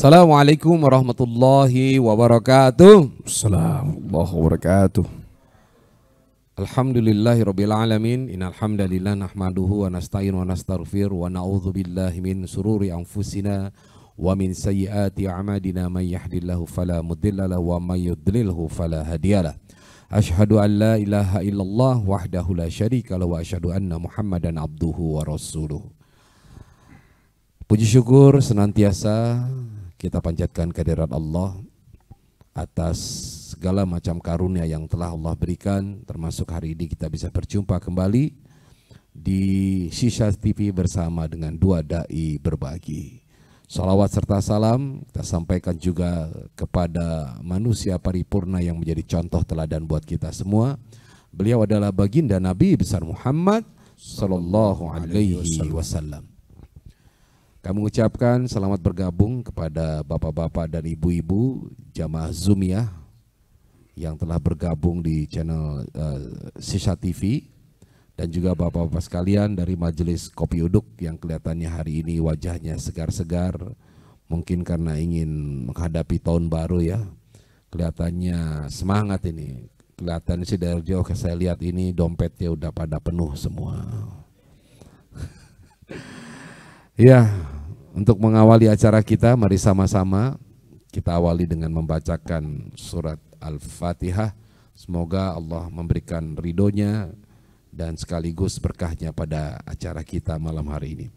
Assalamualaikum warahmatullahi wabarakatuh. Assalamualaikum wabarakatuh. Alhamdulillahirabbil alamin. Innal hamdalillah nahmaduhu wa nasta'inu wa nastaghfir wa na'udzu billahi min sururi anfusina wa min sayyiati a'malina may yahdihillahu fala mudilla lahu wa may yudlilhu fala hadiyalah. Asyhadu an la ilaha illallah wahdahu la syarika lahu wa asyhadu anna Muhammadan abduhu wa rasuluh. Puji syukur senantiasa kita panjatkan kehadirat Allah atas segala macam karunia yang telah Allah berikan, termasuk hari ini kita bisa berjumpa kembali di Shisha TV bersama dengan dua dai berbagi. Salawat serta salam kita sampaikan juga kepada manusia paripurna yang menjadi contoh teladan buat kita semua. Beliau adalah baginda Nabi besar Muhammad sallallahu alaihi wasallam. Kami mengucapkan selamat bergabung kepada bapak-bapak dan ibu-ibu jamaah Zumiyah yang telah bergabung di channel Shisha TV, dan juga bapak-bapak sekalian dari Majelis Kopi Uduk yang kelihatannya hari ini wajahnya segar-segar, mungkin karena ingin menghadapi tahun baru ya. Kelihatannya semangat ini. Kelihatan sih dari jauh saya lihat ini dompetnya udah pada penuh semua. Ya, untuk mengawali acara kita, mari sama-sama kita awali dengan membacakan surat Al-Fatihah. Semoga Allah memberikan ridhonya dan sekaligus berkahnya pada acara kita malam hari ini.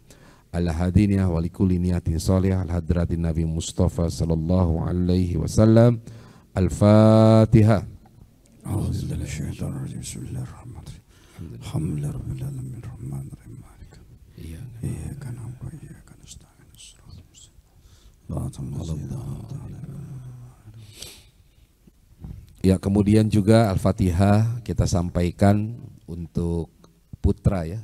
Al-hadiniyah wa likulli niyatin sholihah al-hadratin Nabi Mustafa sallallahu alaihi wasallam. Al-Fatihah. A'udzubillahi minasyaitonir rajim. Bismillahirrahmanirrahim. Alhamdulillahirabbil alamin arrahmanir rahim. Iyyaka na'budu wa iyyaka nasta'in. Ya, kemudian juga Al-Fatihah kita sampaikan untuk putra ya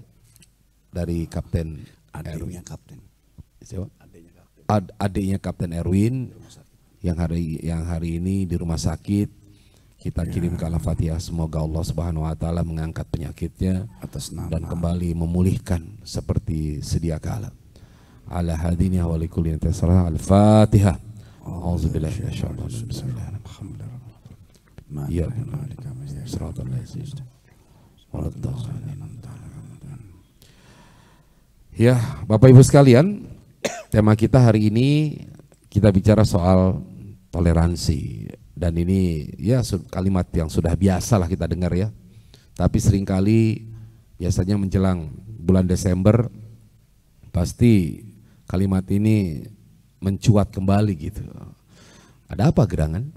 dari Kapten Adiknya Kapten. Siapa? Adiknya Kapten Erwin yang hari ini di rumah sakit. Kita kirimkan Al-Fatihah, semoga Allah Subhanahu wa taala mengangkat penyakitnya atas nama dan kembali memulihkan seperti sedia kala. Ala hadiniya wa likulli intasara. Al-Fatihah. Auzubillahi minasyaitonir rajim. Bismillahirrahmanirrahim. Ya siratal ladzina Ya, Bapak Ibu sekalian, tema kita hari ini kita bicara soal toleransi. Dan ini ya kalimat yang sudah biasa lah kita dengar ya. Tapi seringkali biasanya menjelang bulan Desember pasti kalimat ini mencuat kembali gitu. Ada apa gerangan?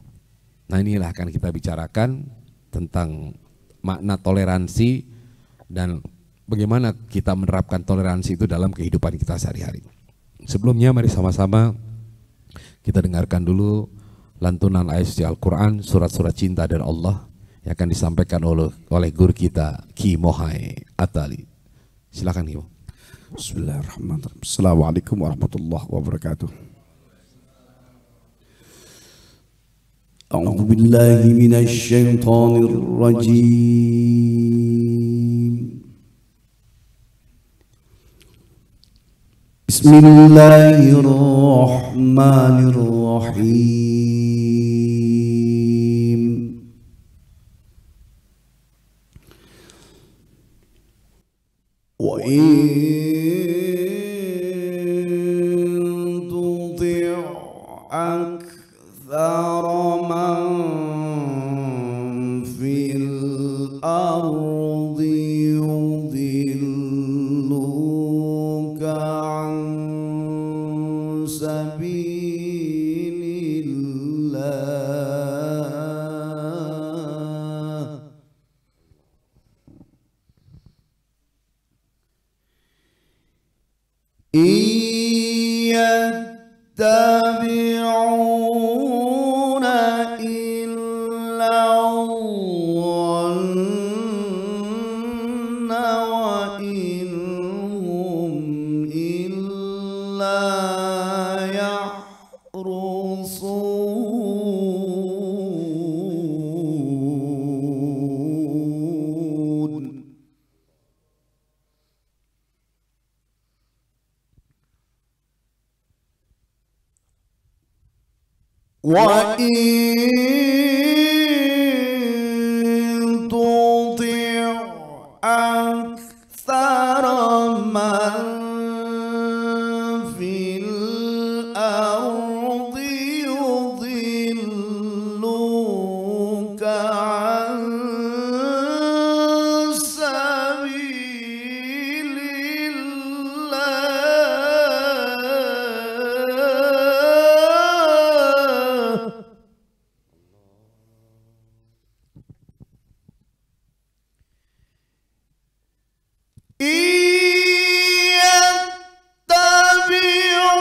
Nah, inilah akan kita bicarakan tentang makna toleransi dan bagaimana kita menerapkan toleransi itu dalam kehidupan kita sehari-hari. Sebelumnya mari sama-sama kita dengarkan dulu lantunan ayat suci Al-Quran, surat-surat cinta dari Allah yang akan disampaikan oleh guru kita Ki Mohai Atali. Silakan Ki. Bismillahirrahmanirrahim. Assalamualaikum warahmatullahi wabarakatuh. A'udzu billahi minasy syaithanir rajim. Bismillahirrahmanirrahim. Wa in tuti' aktsara man fil ardi yudilluka an sabilillah iyattabi'una وإن تطع أكثر من في الأرض يضلوك عن سبيل الله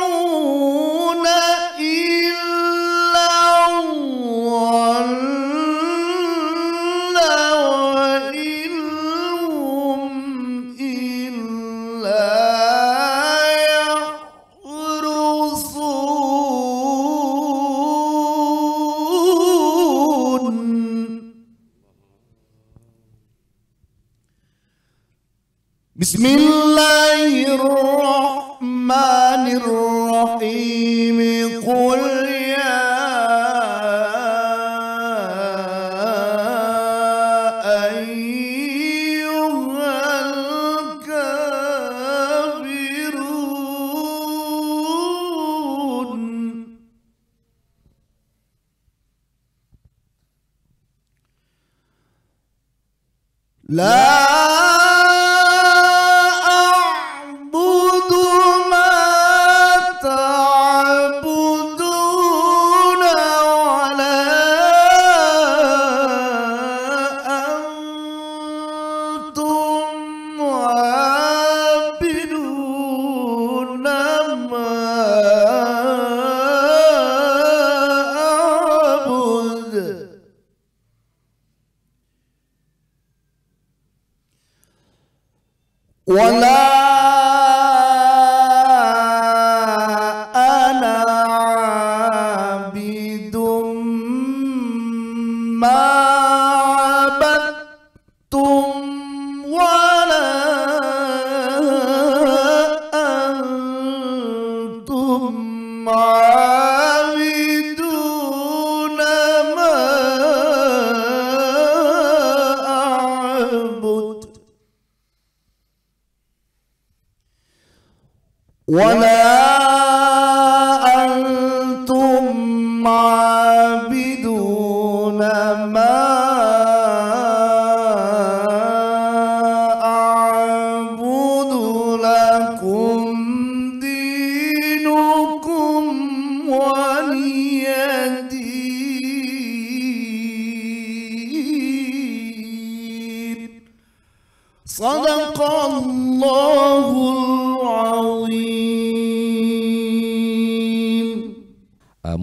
يتبعون إلا الظن وإن هم إلا يخرصون. بسم الله الرحمن الرحيم قل يا أيها الكافرون لا أعبد ما تعبدون ولا أنتم عابدون ما أعبد ولا أنا عابد ما عبدتم ولا أنتم عابدون ما أعبد ولا أنتم عابدون ما أعبد لكم دينكم ولي دين. صدق الله العظيم.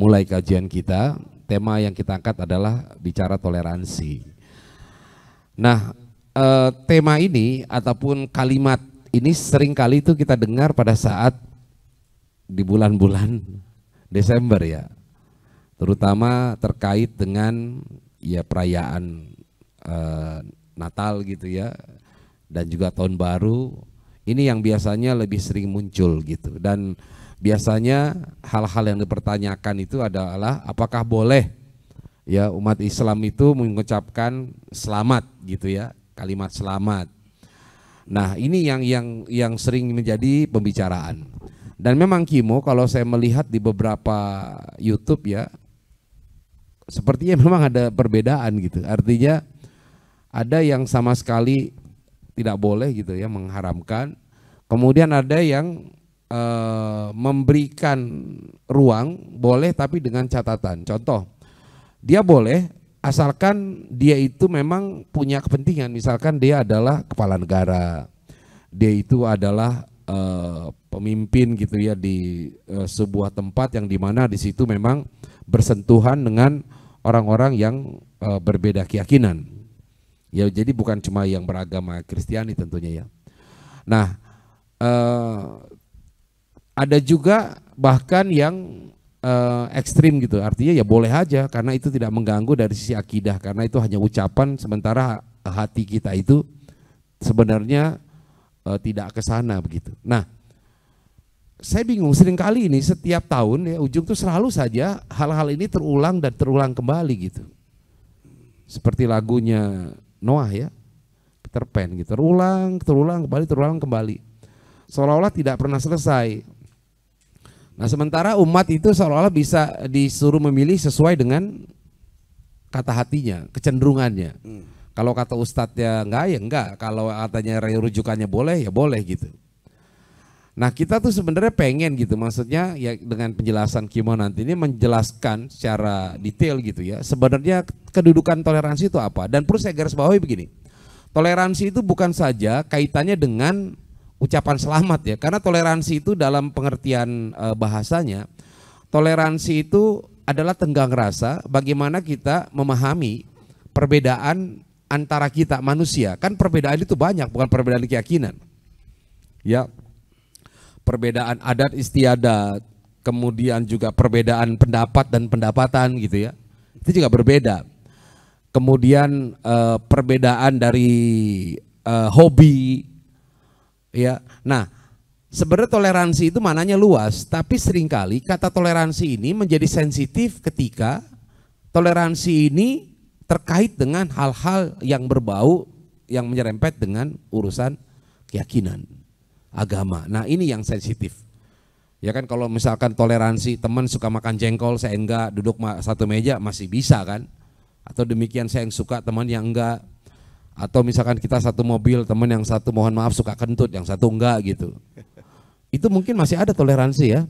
Mulai kajian kita, tema yang kita angkat adalah bicara toleransi. Nah, tema ini ataupun kalimat ini sering kali itu kita dengar pada saat di bulan-bulan Desember ya, terutama terkait dengan ya perayaan Natal gitu ya, dan juga Tahun Baru. Ini yang biasanya lebih sering muncul gitu, dan biasanya hal-hal yang dipertanyakan itu adalah apakah boleh ya umat Islam itu mengucapkan selamat gitu ya, kalimat selamat. Nah, ini yang sering menjadi pembicaraan. Dan memang Kimo, kalau saya melihat di beberapa YouTube ya, sepertinya memang ada perbedaan gitu. Artinya ada yang sama sekali tidak boleh gitu ya, mengharamkan. Kemudian ada yang memberikan ruang boleh tapi dengan catatan. Contoh, dia boleh asalkan dia itu memang punya kepentingan. Misalkan dia adalah kepala negara, dia itu adalah pemimpin gitu ya di sebuah tempat yang dimana di situ memang bersentuhan dengan orang-orang yang berbeda keyakinan. Ya, jadi bukan cuma yang beragama Kristiani tentunya ya. Nah, ada juga bahkan yang ekstrim gitu, artinya ya boleh aja karena itu tidak mengganggu dari sisi akidah, karena itu hanya ucapan, sementara hati kita itu sebenarnya tidak ke sana begitu. Nah, saya bingung, seringkali ini setiap tahun ya ujung tuh selalu saja hal-hal ini terulang dan terulang kembali gitu. Seperti lagunya Noah ya, Peter Pan gitu, terulang kembali. Seolah-olah tidak pernah selesai. Nah sementara umat itu seolah-olah bisa disuruh memilih sesuai dengan kata hatinya, kecenderungannya. Kalau kata ustadznya enggak ya enggak, kalau katanya rujukannya boleh ya boleh gitu. Nah kita tuh sebenarnya pengen gitu, maksudnya ya dengan penjelasan Kimo nanti ini menjelaskan secara detail gitu ya. Sebenarnya kedudukan toleransi itu apa? Dan perlu saya garis bawahi begini, toleransi itu bukan saja kaitannya dengan ucapan selamat ya, karena toleransi itu dalam pengertian bahasanya, toleransi itu adalah tenggang rasa bagaimana kita memahami perbedaan antara kita manusia. Kan perbedaan itu banyak, bukan perbedaan keyakinan. Ya, perbedaan adat istiadat, kemudian juga perbedaan pendapat dan pendapatan gitu ya. Itu juga berbeda. Kemudian perbedaan dari hobi ya. Nah, sebenarnya toleransi itu maknanya luas, tapi seringkali kata toleransi ini menjadi sensitif ketika toleransi ini terkait dengan hal-hal yang berbau, yang menyerempet dengan urusan keyakinan, agama. Nah ini yang sensitif. Ya kan kalau misalkan toleransi teman suka makan jengkol, saya enggak, duduk satu meja masih bisa kan. Atau demikian saya yang suka, teman yang enggak. Atau misalkan kita satu mobil, teman yang satu mohon maaf suka kentut, yang satu enggak gitu. Itu mungkin masih ada toleransi ya.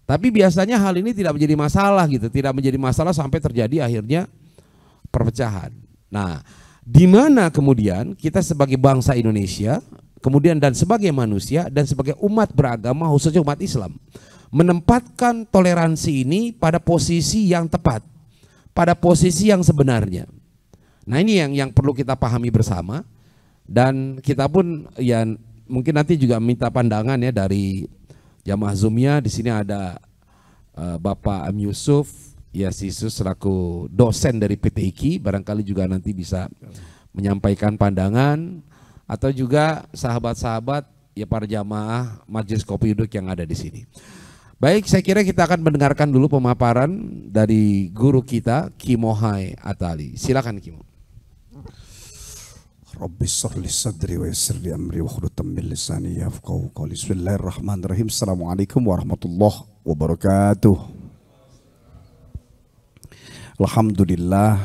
Tapi biasanya hal ini tidak menjadi masalah gitu, tidak menjadi masalah sampai terjadi akhirnya perpecahan. Nah, di mana kemudian kita sebagai bangsa Indonesia, kemudian dan sebagai manusia dan sebagai umat beragama khususnya umat Islam menempatkan toleransi ini pada posisi yang tepat, pada posisi yang sebenarnya. Nah ini yang perlu kita pahami bersama, dan kita pun ya mungkin nanti juga minta pandangan ya dari jamaah Zoomnya. Di sini ada Bapak Am Yusuf Yasisus selaku dosen dari PT IKI, barangkali juga nanti bisa menyampaikan pandangan, atau juga sahabat-sahabat ya para jamaah Majelis Kopi Uduk yang ada di sini. Baik, saya kira kita akan mendengarkan dulu pemaparan dari guru kita Kimo Hai Atali. Silakan Kimo. Rabbi shrah li sadri wa yassir li amri wahlul min lisani yafqahu qawli. Bismillahirrahmanirrahim. Assalamualaikum warahmatullahi wabarakatuh. Alhamdulillah,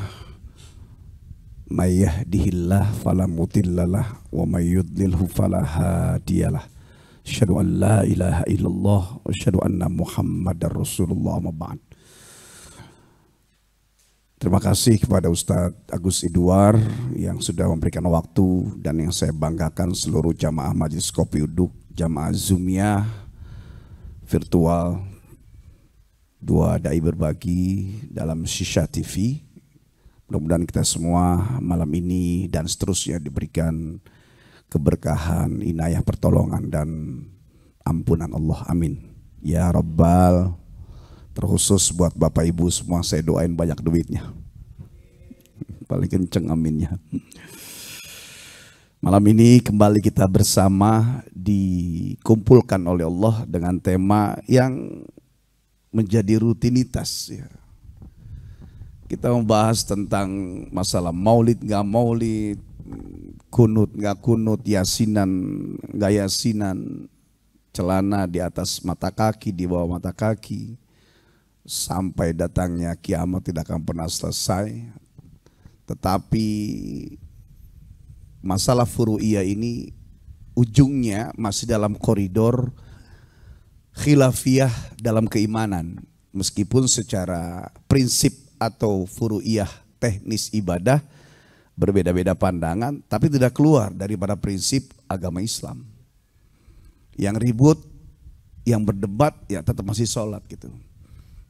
may yahdihillah fala mudhillalah wa may yudlilhu fala hadiyalah. Asyhadu an la ilaha illallah wa asyhadu anna Muhammadar Rasulullah amma ba'd. Terima kasih kepada Ustadz Agus Idwar yang sudah memberikan waktu, dan yang saya banggakan seluruh jamaah Majelis Kopi Uduk, jamaah Zoomia virtual, dua dai berbagi dalam Shisha TV. Mudah-mudahan kita semua malam ini dan seterusnya diberikan keberkahan, inayah, pertolongan dan ampunan Allah. Amin. Ya Rabbal. Terkhusus buat Bapak Ibu semua saya doain banyak duitnya. Paling kenceng aminnya. Malam ini kembali kita bersama dikumpulkan oleh Allah dengan tema yang menjadi rutinitas ya. Kita membahas tentang masalah maulid nggak maulid, kunut nggak kunut, yasinan nggak yasinan, celana di atas mata kaki, di bawah mata kaki, sampai datangnya kiamat tidak akan pernah selesai. Tetapi masalah furu'iyah ini ujungnya masih dalam koridor khilafiyah dalam keimanan, meskipun secara prinsip atau furu'iyah teknis ibadah berbeda-beda pandangan, tapi tidak keluar daripada prinsip agama Islam. Yang ribut, yang berdebat ya tetap masih sholat gitu.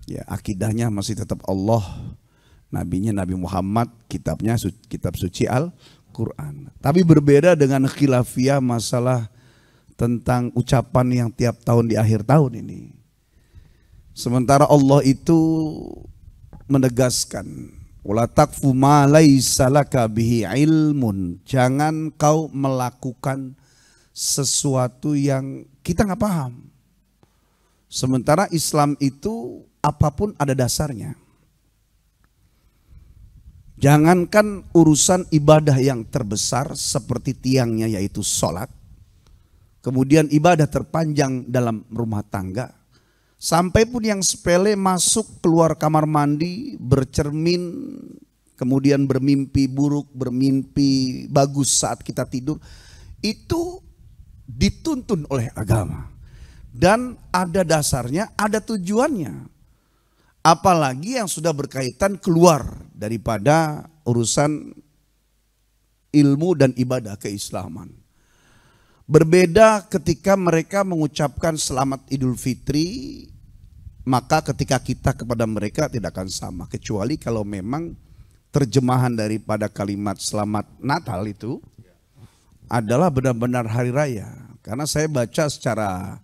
Ya, akidahnya masih tetap Allah, nabinya Nabi Muhammad, kitabnya kitab suci Al-Quran. Tapi berbeda dengan khilafiyah masalah tentang ucapan yang tiap tahun di akhir tahun ini. Sementara Allah itu menegaskan, wala taqfu ma laisa laka bihi ilmun, jangan kau melakukan sesuatu yang kita nggak paham. Sementara Islam itu apapun ada dasarnya. Jangankan urusan ibadah yang terbesar seperti tiangnya yaitu sholat. Kemudian ibadah terpanjang dalam rumah tangga. Sampai pun yang sepele masuk keluar kamar mandi, bercermin, kemudian bermimpi buruk, bermimpi bagus saat kita tidur. Itu dituntun oleh agama. Dan ada dasarnya, ada tujuannya. Apalagi yang sudah berkaitan keluar daripada urusan ilmu dan ibadah keislaman. Berbeda ketika mereka mengucapkan selamat Idul Fitri, maka ketika kita kepada mereka tidak akan sama. Kecuali kalau memang terjemahan daripada kalimat selamat Natal itu adalah benar-benar hari raya. Karena saya baca secara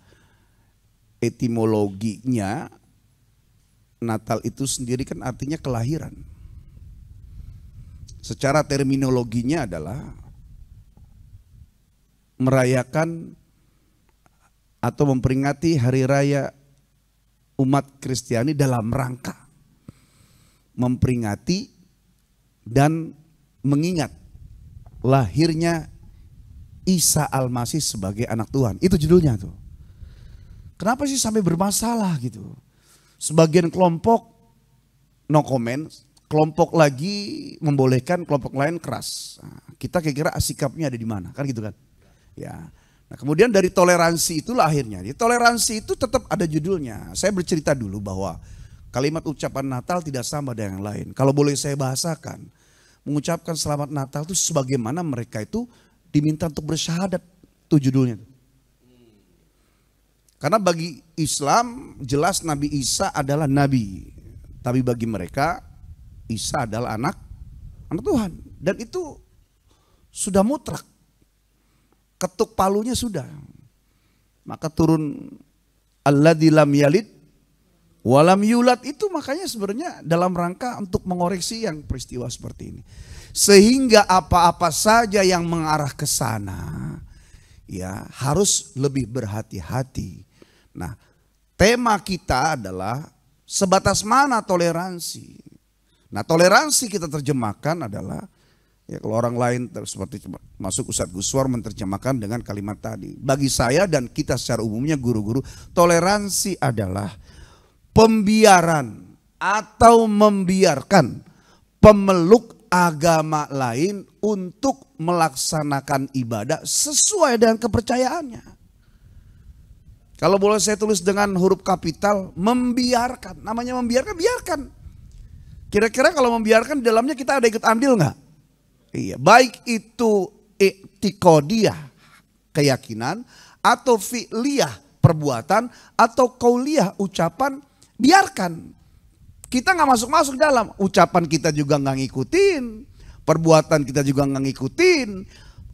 etimologinya, Natal itu sendiri kan artinya kelahiran. Secara terminologinya adalah merayakan atau memperingati hari raya umat Kristiani dalam rangka memperingati dan mengingat lahirnya Isa Al-Masih sebagai anak Tuhan. Itu judulnya tuh. Kenapa sih sampai bermasalah gitu? Sebagian kelompok no comment, kelompok lagi membolehkan, kelompok lain keras. Nah, kita kira-kira sikapnya ada di mana, kan gitu kan? Ya. Nah, kemudian dari toleransi itulah akhirnya. Di toleransi itu tetap ada judulnya. Saya bercerita dulu bahwa kalimat ucapan Natal tidak sama dengan yang lain. Kalau boleh saya bahasakan, mengucapkan selamat Natal itu sebagaimana mereka itu diminta untuk bersyahadat. Itu judulnya. Karena bagi Islam jelas Nabi Isa adalah nabi. Tapi bagi mereka Isa adalah anak Tuhan. Dan itu sudah mutlak. Ketuk palunya sudah. Maka turun alladzi lam yalid walam yulad, itu makanya sebenarnya dalam rangka untuk mengoreksi yang peristiwa seperti ini. Sehingga apa-apa saja yang mengarah ke sana ya harus lebih berhati-hati. Nah, tema kita adalah sebatas mana toleransi. Nah, toleransi kita terjemahkan adalah, ya kalau orang lain seperti masuk Ustadz Guswar menerjemahkan dengan kalimat tadi. Bagi saya dan kita secara umumnya guru-guru, toleransi adalah pembiaran atau membiarkan pemeluk agama lain untuk melaksanakan ibadah sesuai dengan kepercayaannya. Kalau boleh saya tulis dengan huruf kapital, membiarkan. Namanya membiarkan, biarkan. Kira-kira kalau membiarkan di dalamnya kita ada ikut andil nggak? Iya, baik itu i'tiqodiyah, keyakinan, atau fi'liyah, perbuatan, atau qauliyah, ucapan, biarkan. Kita nggak masuk-masuk dalam. Ucapan kita juga nggak ngikutin, perbuatan kita juga nggak ngikutin,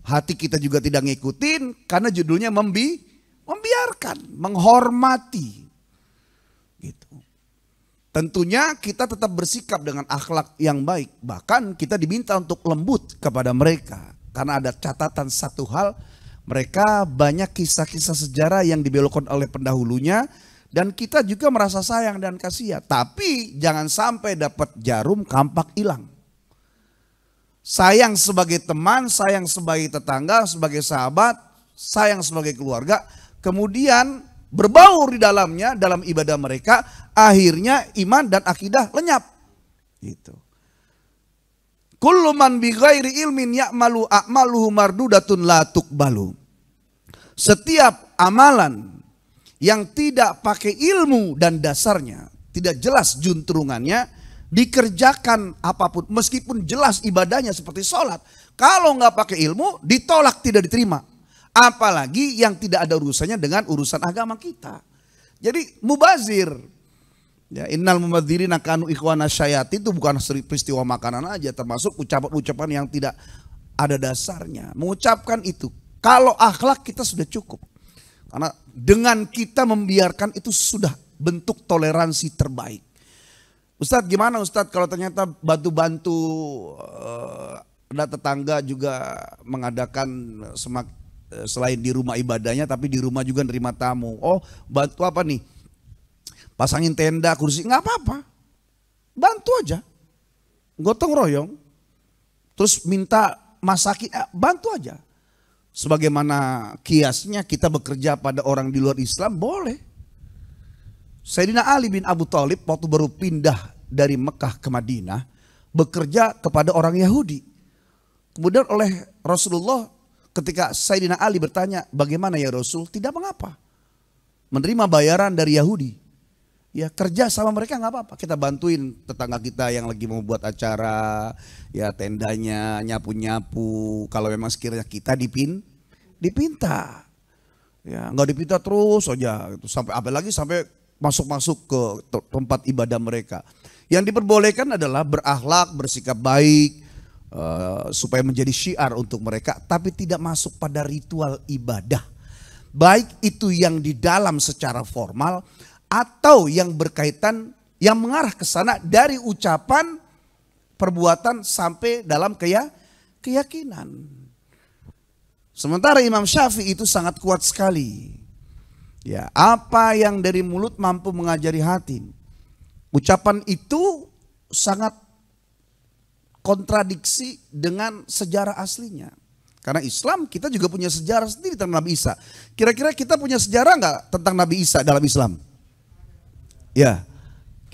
hati kita juga tidak ngikutin, karena judulnya membiarkan, menghormati, gitu. Tentunya kita tetap bersikap dengan akhlak yang baik. Bahkan kita diminta untuk lembut kepada mereka. Karena ada catatan satu hal, mereka banyak kisah-kisah sejarah yang dibelokkan oleh pendahulunya. Dan kita juga merasa sayang dan kasihan. Tapi jangan sampai dapat jarum kampak hilang. Sayang sebagai teman, sayang sebagai tetangga, sebagai sahabat, sayang sebagai keluarga. Kemudian berbaur di dalamnya, dalam ibadah mereka, akhirnya iman dan akidah lenyap. Gitu. Kullu man bi ghairi ilmin ya'malu a'maluhu mardudatun la tuqbalu. Setiap amalan yang tidak pakai ilmu dan dasarnya, tidak jelas juntrungannya, dikerjakan apapun, meskipun jelas ibadahnya seperti sholat, kalau nggak pakai ilmu, ditolak, tidak diterima. Apalagi yang tidak ada urusannya dengan urusan agama kita. Jadi mubazir. Ya, innal mubadzirina kanu ikhwana syayatin, itu bukan peristiwa makanan aja, termasuk ucapan-ucapan yang tidak ada dasarnya. Mengucapkan itu, kalau akhlak kita sudah cukup. Karena dengan kita membiarkan itu sudah bentuk toleransi terbaik. Ustadz, gimana Ustadz kalau ternyata bantu-bantu ada tetangga juga mengadakan selain di rumah ibadahnya tapi di rumah juga nerima tamu. Oh, bantu apa nih? pasangin tenda, kursi, nggak apa-apa. Bantu aja, gotong royong. Terus minta masakin, bantu aja. Sebagaimana kiasnya kita bekerja pada orang di luar Islam, boleh. Sayyidina Ali bin Abu Thalib waktu baru pindah dari Mekah ke Madinah, bekerja kepada orang Yahudi. Kemudian oleh Rasulullah, ketika Sayyidina Ali bertanya, bagaimana ya Rasul? Tidak mengapa. Menerima bayaran dari Yahudi. Ya kerja sama mereka nggak apa-apa. Kita bantuin tetangga kita yang lagi mau buat acara, ya tendanya, nyapu-nyapu. Kalau memang sekiranya kita dipinta. Ya nggak dipinta terus aja. Sampai apalagi sampai masuk-masuk ke tempat ibadah mereka. Yang diperbolehkan adalah berakhlak, bersikap baik, supaya menjadi syiar untuk mereka, tapi tidak masuk pada ritual ibadah. Baik itu yang di dalam secara formal atau yang berkaitan, yang mengarah ke sana dari ucapan, perbuatan sampai dalam keyakinan. Sementara Imam Syafi'i itu sangat kuat sekali. Ya, apa yang dari mulut mampu mengajari hati. Ucapan itu sangat kontradiksi dengan sejarah aslinya. Karena Islam kita juga punya sejarah sendiri tentang Nabi Isa. Kira-kira kita punya sejarah nggak tentang Nabi Isa dalam Islam? Ya,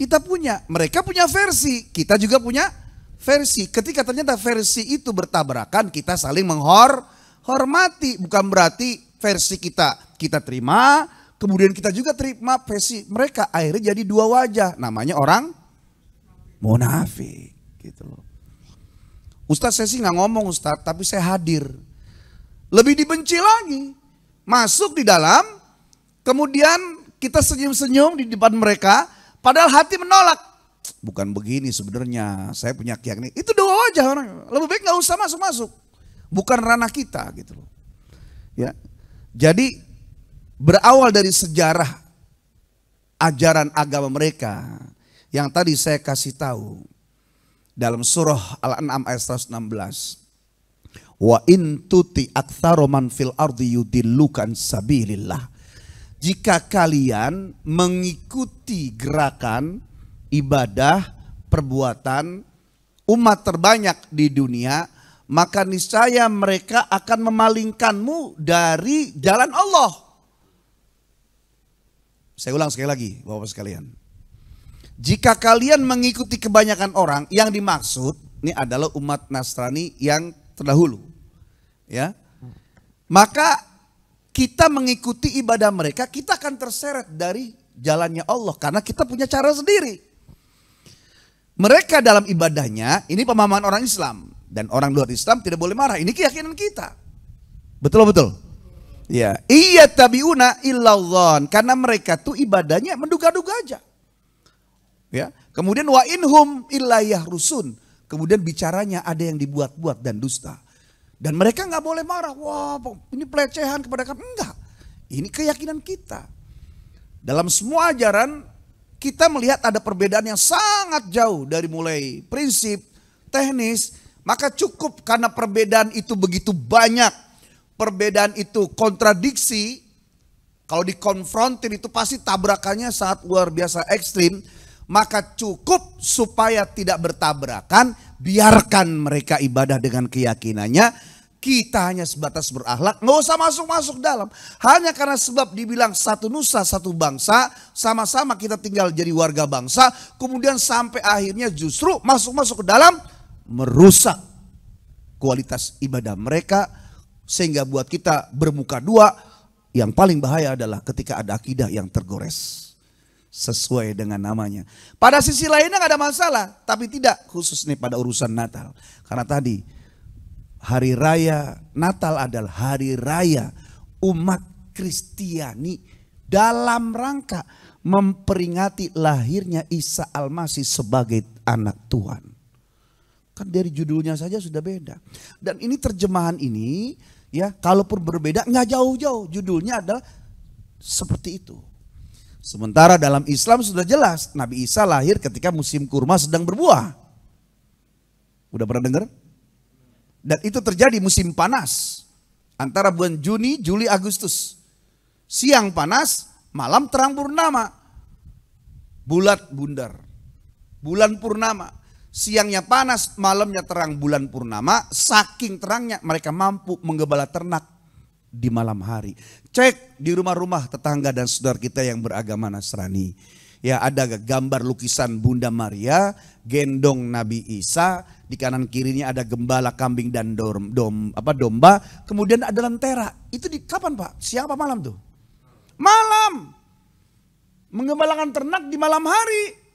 kita punya. Mereka punya versi, kita juga punya versi. Ketika ternyata versi itu bertabrakan, kita saling menghormati. Bukan berarti versi kita terima, kemudian kita juga terima versi mereka. Akhirnya jadi dua wajah. Namanya orang munafik. Gitu loh. Ustadz, saya sih nggak ngomong Ustadz, tapi saya hadir. Lebih dibenci lagi. Masuk di dalam, kemudian kita senyum-senyum di depan mereka, padahal hati menolak. Bukan begini sebenarnya, saya punya keyakinan. Itu dua wajah orang. Lebih baik nggak usah masuk-masuk. Bukan ranah kita gitu loh. Ya. Jadi berawal dari sejarah ajaran agama mereka yang tadi saya kasih tahu dalam surah Al-An'am ayat 116. Wa in tuti aktsara man fil ardi yudillukan sabilillah. Jika kalian mengikuti gerakan, ibadah, perbuatan umat terbanyak di dunia, maka niscaya mereka akan memalingkanmu dari jalan Allah. Saya ulang sekali lagi, Bapak sekalian. Jika kalian mengikuti kebanyakan orang, yang dimaksud ini adalah umat Nasrani yang terdahulu. Ya. Maka kita mengikuti ibadah mereka, kita akan terseret dari jalannya Allah karena kita punya cara sendiri. Mereka dalam ibadahnya, ini pemahaman orang Islam dan orang luar Islam tidak boleh marah. Ini keyakinan kita. Betul-betul. Ya, iya tabiuna illallah, karena mereka tuh ibadahnya menduga-duga aja. Ya, kemudian wa inhum illa yahrusun. Kemudian bicaranya ada yang dibuat-buat dan dusta. Dan mereka nggak boleh marah. Wah, ini pelecehan kepada kami. Enggak. Ini keyakinan kita. Dalam semua ajaran kita melihat ada perbedaan yang sangat jauh dari mulai prinsip, teknis. Maka cukup karena perbedaan itu begitu banyak. Perbedaan itu kontradiksi. Kalau dikonfrontir itu pasti tabrakannya sangat luar biasa ekstrim. Maka cukup supaya tidak bertabrakan, biarkan mereka ibadah dengan keyakinannya. Kita hanya sebatas berakhlak, nggak usah masuk-masuk dalam. Hanya karena sebab dibilang satu nusa, satu bangsa, sama-sama kita tinggal jadi warga bangsa. Kemudian sampai akhirnya justru masuk-masuk ke dalam, merusak kualitas ibadah mereka. Sehingga buat kita bermuka dua, yang paling bahaya adalah ketika ada akidah yang tergores. Sesuai dengan namanya. Pada sisi lainnya nggak ada masalah, tapi tidak khusus nih pada urusan Natal. Karena tadi hari raya Natal adalah hari raya umat Kristiani dalam rangka memperingati lahirnya Isa Al-Masih sebagai anak Tuhan. Kan dari judulnya saja sudah beda. Dan ini terjemahan ini ya, kalaupun berbeda nggak jauh-jauh, judulnya adalah seperti itu. Sementara dalam Islam sudah jelas Nabi Isa lahir ketika musim kurma sedang berbuah. Udah pernah dengar? Dan itu terjadi musim panas antara bulan Juni, Juli, Agustus. Siang panas, malam terang purnama. bulat bundar, bulan purnama. Siangnya panas, malamnya terang bulan purnama. Saking terangnya mereka mampu menggembala ternak di malam hari. Cek di rumah-rumah tetangga dan saudara kita yang beragama Nasrani. Ya, ada gambar lukisan Bunda Maria gendong Nabi Isa, di kanan kirinya ada gembala kambing dan domba, kemudian ada lentera. Itu di kapan Pak? Siang apa malam tuh? Malam. Menggembalakan ternak di malam hari.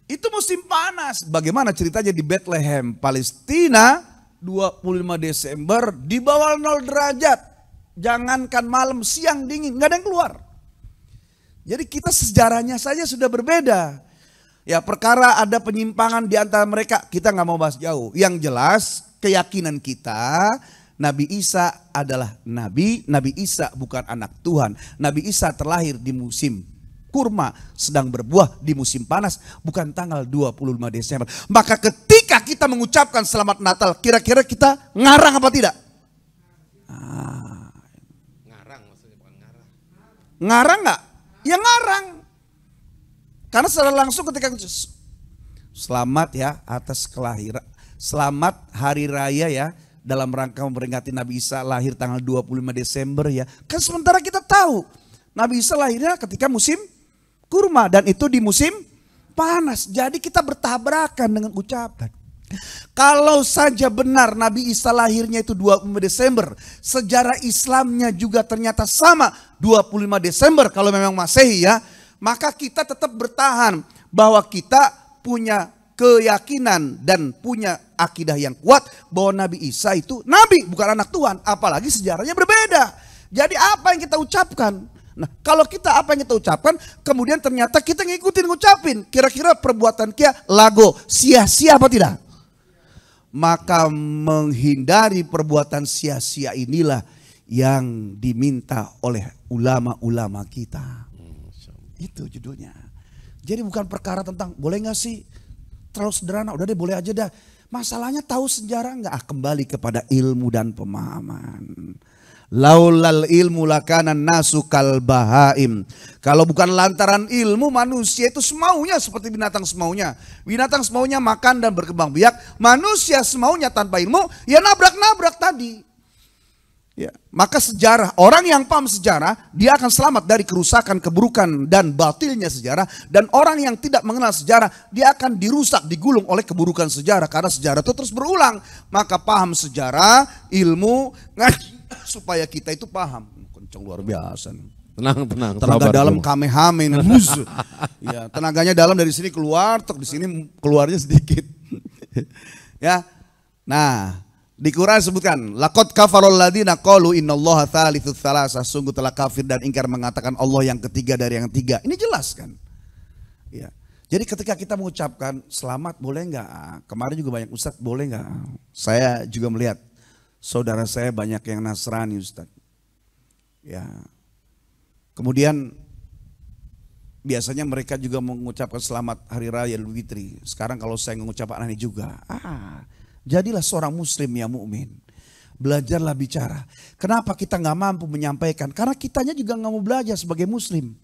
Itu musim panas. Bagaimana ceritanya di Bethlehem, Palestina, 25 Desember di bawah 0 derajat. Jangankan malam, siang dingin, nggak ada yang keluar. Jadi kita sejarahnya saja sudah berbeda. Ya, perkara ada penyimpangan di antara mereka, kita nggak mau bahas jauh. Yang jelas keyakinan kita, Nabi Isa adalah Nabi, Nabi Isa bukan anak Tuhan. Nabi Isa terlahir di musim kurma, sedang berbuah di musim panas, bukan tanggal 25 Desember. Maka ketika kita mengucapkan selamat Natal, kira-kira kita ngarang apa tidak? Ngarang maksudnya, bukan ngarang. Ngarang nggak? Ya ngarang. Karena secara langsung ketika selamat ya atas kelahiran, selamat hari raya ya, dalam rangka memperingati Nabi Isa lahir tanggal 25 Desember ya. Kan sementara kita tahu Nabi Isa lahirnya ketika musim kurma dan itu di musim panas. Jadi kita bertabrakan dengan ucapan. Kalau saja benar Nabi Isa lahirnya itu 25 Desember, sejarah Islamnya juga ternyata sama 25 Desember kalau memang Masehi ya, maka kita tetap bertahan bahwa kita punya keyakinan dan punya akidah yang kuat bahwa Nabi Isa itu Nabi bukan anak Tuhan, apalagi sejarahnya berbeda. Jadi apa yang kita ucapkan? Nah, kalau kita apa yang kita ucapkan, kemudian ternyata kita ngikutin ngucapin, kira-kira perbuatan kita lago, sia-sia apa tidak? Maka menghindari perbuatan sia-sia inilah yang diminta oleh ulama-ulama kita. Itu judulnya. Jadi bukan perkara tentang boleh gak sih terlalu sederhana, udah deh boleh aja dah. Masalahnya tahu sejarah nggak? Kembali kepada ilmu dan pemahaman. Laulal ilmu lakana nasu kal bahaim. Kalau bukan lantaran ilmu, manusia itu semaunya seperti binatang semaunya. Binatang semaunya makan dan berkembang biak. Manusia semaunya tanpa ilmu, ya nabrak-nabrak tadi. Ya, maka sejarah, orang yang paham sejarah, dia akan selamat dari kerusakan, keburukan dan batilnya sejarah. Dan orang yang tidak mengenal sejarah, dia akan dirusak, digulung oleh keburukan sejarah. Karena sejarah itu terus berulang. Maka paham sejarah, ilmu, ngaji supaya kita itu paham. Kencang luar biasa. Tenang. Tenaga dalam kamehame. Ya, tenaganya dalam dari sini keluar, di sini keluarnya sedikit. Ya, nah. Di Quran sebutkan, laqad kafarul ladzina qalu innallaha tsalitsut tsalasah, sungguh telah kafir dan ingkar mengatakan Allah yang ketiga dari yang tiga. Ini jelas kan? Ya. Jadi ketika kita mengucapkan selamat boleh enggak? Kemarin juga banyak Ustadz, boleh enggak? Saya juga melihat saudara saya banyak yang Nasrani Ustadz. Ya. Kemudian biasanya mereka juga mengucapkan selamat hari raya Idul Fitri. Sekarang kalau saya mengucapkan aneh juga. Jadilah seorang muslim yang mukmin. Belajarlah bicara. Kenapa kita nggak mampu menyampaikan? Karena kitanya juga nggak mau belajar sebagai muslim.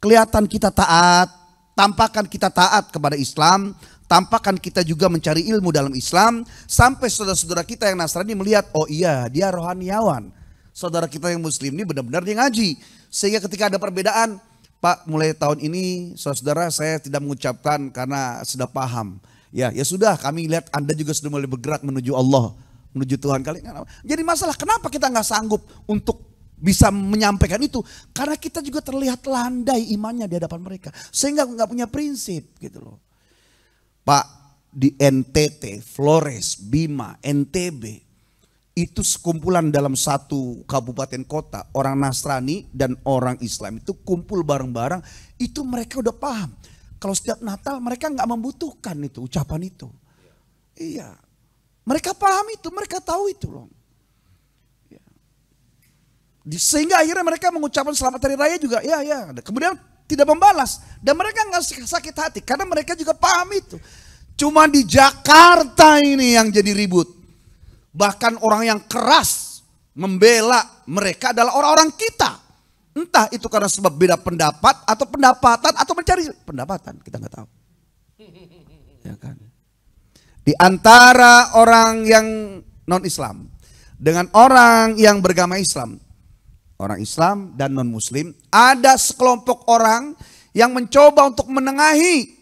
Kelihatan kita taat, tampakkan kita taat kepada Islam, tampakkan kita juga mencari ilmu dalam Islam, sampai saudara-saudara kita yang Nasrani melihat, oh iya dia rohaniawan. Saudara kita yang muslim ini benar-benar dia ngaji. Sehingga ketika ada perbedaan, Pak mulai tahun ini saudara saya tidak mengucapkan karena sudah paham. Ya sudah, kami lihat Anda juga sudah mulai bergerak menuju Allah, menuju Tuhan kalian. Jadi masalah kenapa kita nggak sanggup untuk bisa menyampaikan itu? Karena kita juga terlihat landai imannya di hadapan mereka, sehingga nggak punya prinsip gitu loh. Pak, di NTT, Flores, Bima, NTB itu sekumpulan dalam satu kabupaten kota, orang Nasrani dan orang Islam itu kumpul bareng-bareng, itu mereka udah paham. Kalau setiap Natal mereka nggak membutuhkan itu ucapan itu. Iya, mereka paham itu, mereka tahu itu loh. Ya. Sehingga akhirnya mereka mengucapkan selamat hari raya juga, ya. Kemudian tidak membalas dan mereka nggak sakit hati karena mereka juga paham itu. Cuma di Jakarta ini yang jadi ribut. Bahkan orang yang keras membela mereka adalah orang-orang kita. Entah itu karena sebab beda pendapat atau pendapatan atau mencari pendapatan, kita nggak tahu. Ya kan? Di antara orang yang non-Islam dengan orang yang beragama Islam, orang Islam dan non-Muslim, ada sekelompok orang yang mencoba untuk menengahi,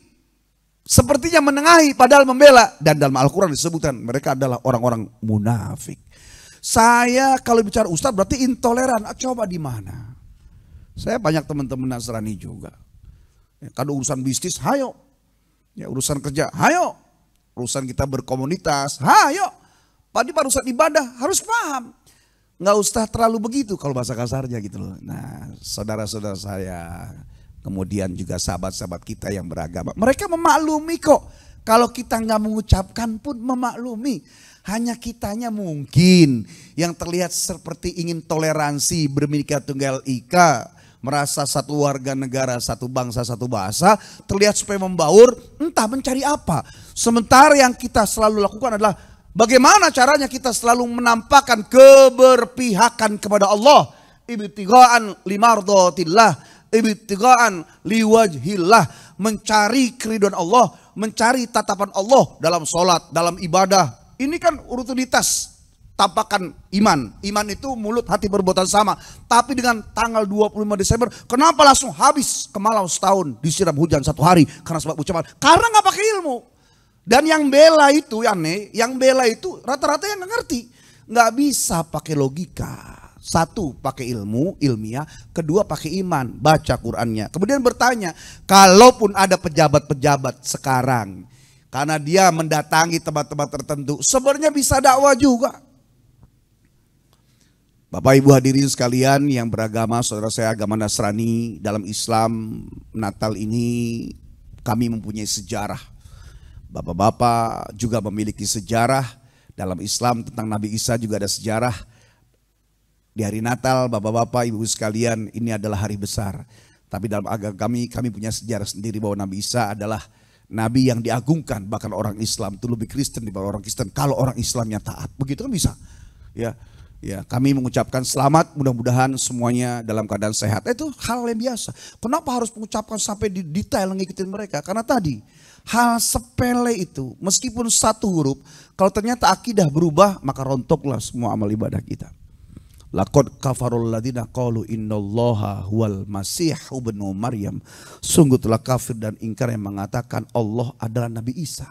sepertinya menengahi padahal membela, dan dalam Al-Quran disebutkan mereka adalah orang-orang munafik. Saya kalau bicara ustadz berarti intoleran, coba di mana? Saya banyak teman-teman Nasrani juga. Kalau urusan bisnis, hayo. Ya, urusan kerja, hayo. Urusan kita berkomunitas, hayo. Pada urusan ibadah harus paham. Nggak usah terlalu begitu kalau bahasa kasarnya gitu loh. Nah, saudara-saudara saya, kemudian juga sahabat-sahabat kita yang beragama, mereka memaklumi kok. Kalau kita nggak mengucapkan pun memaklumi. Hanya kitanya mungkin yang terlihat seperti ingin toleransi, Bhinneka Tunggal Ika, merasa satu warga negara, satu bangsa, satu bahasa, terlihat supaya membaur, entah mencari apa. Sementara yang kita selalu lakukan adalah bagaimana caranya kita selalu menampakkan keberpihakan kepada Allah. Ibtigha'an limardhatillah, ibtigha'an liwajhillah, mencari keridhaan Allah, mencari tatapan Allah dalam sholat, dalam ibadah. Ini kan rutinitas. Tampakan iman. Iman itu mulut, hati, perbuatan sama. Tapi dengan tanggal 25 Desember, kenapa langsung habis Kemalau setahun disiram hujan 1 hari? Karena sebab ucapan. Karena nggak pakai ilmu. Dan yang bela itu, yang bela itu rata-rata yang nggak ngerti. Nggak bisa pakai logika. 1, pakai ilmu, ilmiah. 2, pakai iman, baca Qur'annya. Kemudian bertanya, kalaupun ada pejabat-pejabat sekarang, karena dia mendatangi tempat-tempat tertentu, sebenarnya bisa dakwah juga. Bapak Ibu hadirin sekalian yang beragama, saudara saya agama Nasrani, dalam Islam Natal ini kami mempunyai sejarah. Bapak-bapak juga memiliki sejarah. Dalam Islam tentang Nabi Isa juga ada sejarah. Di hari Natal bapak-bapak ibu sekalian, ini adalah hari besar. Tapi dalam agama kami punya sejarah sendiri bahwa Nabi Isa adalah Nabi yang diagungkan. Bahkan orang Islam itu lebih Kristen dibanding orang Kristen kalau orang Islamnya taat. Begitu kan bisa. Ya, kami mengucapkan selamat, mudah-mudahan semuanya dalam keadaan sehat. Itu hal yang biasa. Kenapa harus mengucapkan sampai di detail ngikutin mereka? Karena tadi hal sepele itu, meskipun 1 huruf, kalau ternyata akidah berubah, maka rontoklah semua amal ibadah kita. Laqad kafarul ladzina qalu innallaha huwal masih ibnu Maryam. Sungguh telah kafir dan ingkar yang mengatakan Allah adalah Nabi Isa,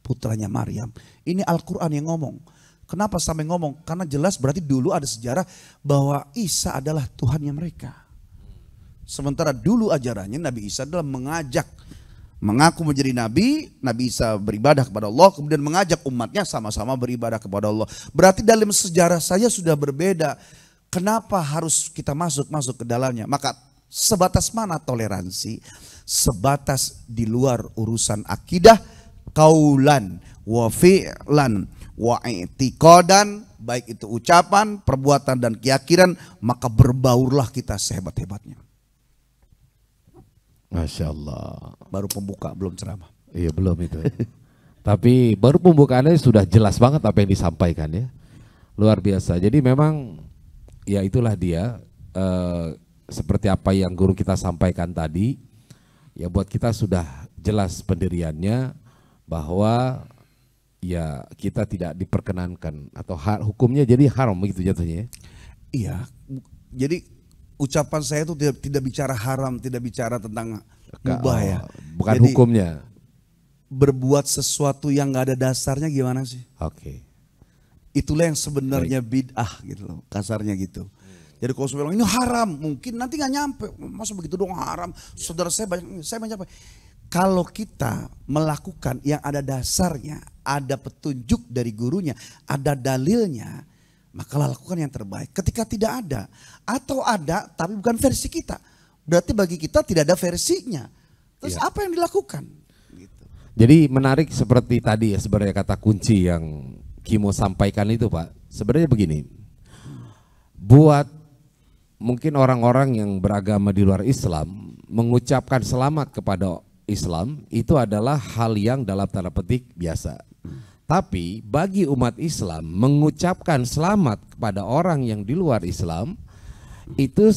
putranya Maryam. Ini Al-Quran yang ngomong. Kenapa sampai ngomong? Karena jelas berarti dulu ada sejarah bahwa Isa adalah Tuhannya mereka. Sementara dulu ajarannya Nabi Isa adalah mengajak, mengaku menjadi Nabi, Nabi Isa beribadah kepada Allah, kemudian mengajak umatnya sama-sama beribadah kepada Allah. Berarti dalam sejarah saya sudah berbeda. Kenapa harus kita masuk ke dalamnya? Maka sebatas mana toleransi? Sebatas di luar urusan akidah, kaulan wa fi'lan wa i'tiqadan, baik itu ucapan, perbuatan dan keyakinan, maka berbaurlah kita sehebat-hebatnya. Masya Allah. Baru pembuka, belum ceramah. Iya belum itu. Tapi baru pembukaannya sudah jelas banget apa yang disampaikan ya. Luar biasa. Jadi memang ya itulah dia seperti apa yang guru kita sampaikan tadi. Ya buat kita sudah jelas pendiriannya bahwa ya kita tidak diperkenankan atau hukumnya jadi haram begitu jatuhnya ya. Iya. Jadi ucapan saya itu tidak bicara haram, tidak bicara tentang mubah ya. Bukan jadi, hukumnya. Berbuat sesuatu yang nggak ada dasarnya gimana sih? Oke. Itulah yang sebenarnya bid'ah gitu loh, kasarnya gitu. Jadi kalau saya bilang ini haram, mungkin nanti nggak nyampe. Masa begitu dong haram? Saudara saya banyak. Kalau kita melakukan yang ada dasarnya, ada petunjuk dari gurunya, ada dalilnya, maka lakukan yang terbaik. Ketika tidak ada, atau ada tapi bukan versi kita, berarti bagi kita tidak ada versinya. Terus apa yang dilakukan? Gitu. Jadi menarik seperti tadi ya sebenarnya kata kunci yang Kimo sampaikan itu Pak. Sebenarnya begini, buat mungkin orang-orang yang beragama di luar Islam mengucapkan selamat kepada Islam itu adalah hal yang dalam tanda petik biasa. Tapi bagi umat Islam mengucapkan selamat kepada orang yang di luar Islam itu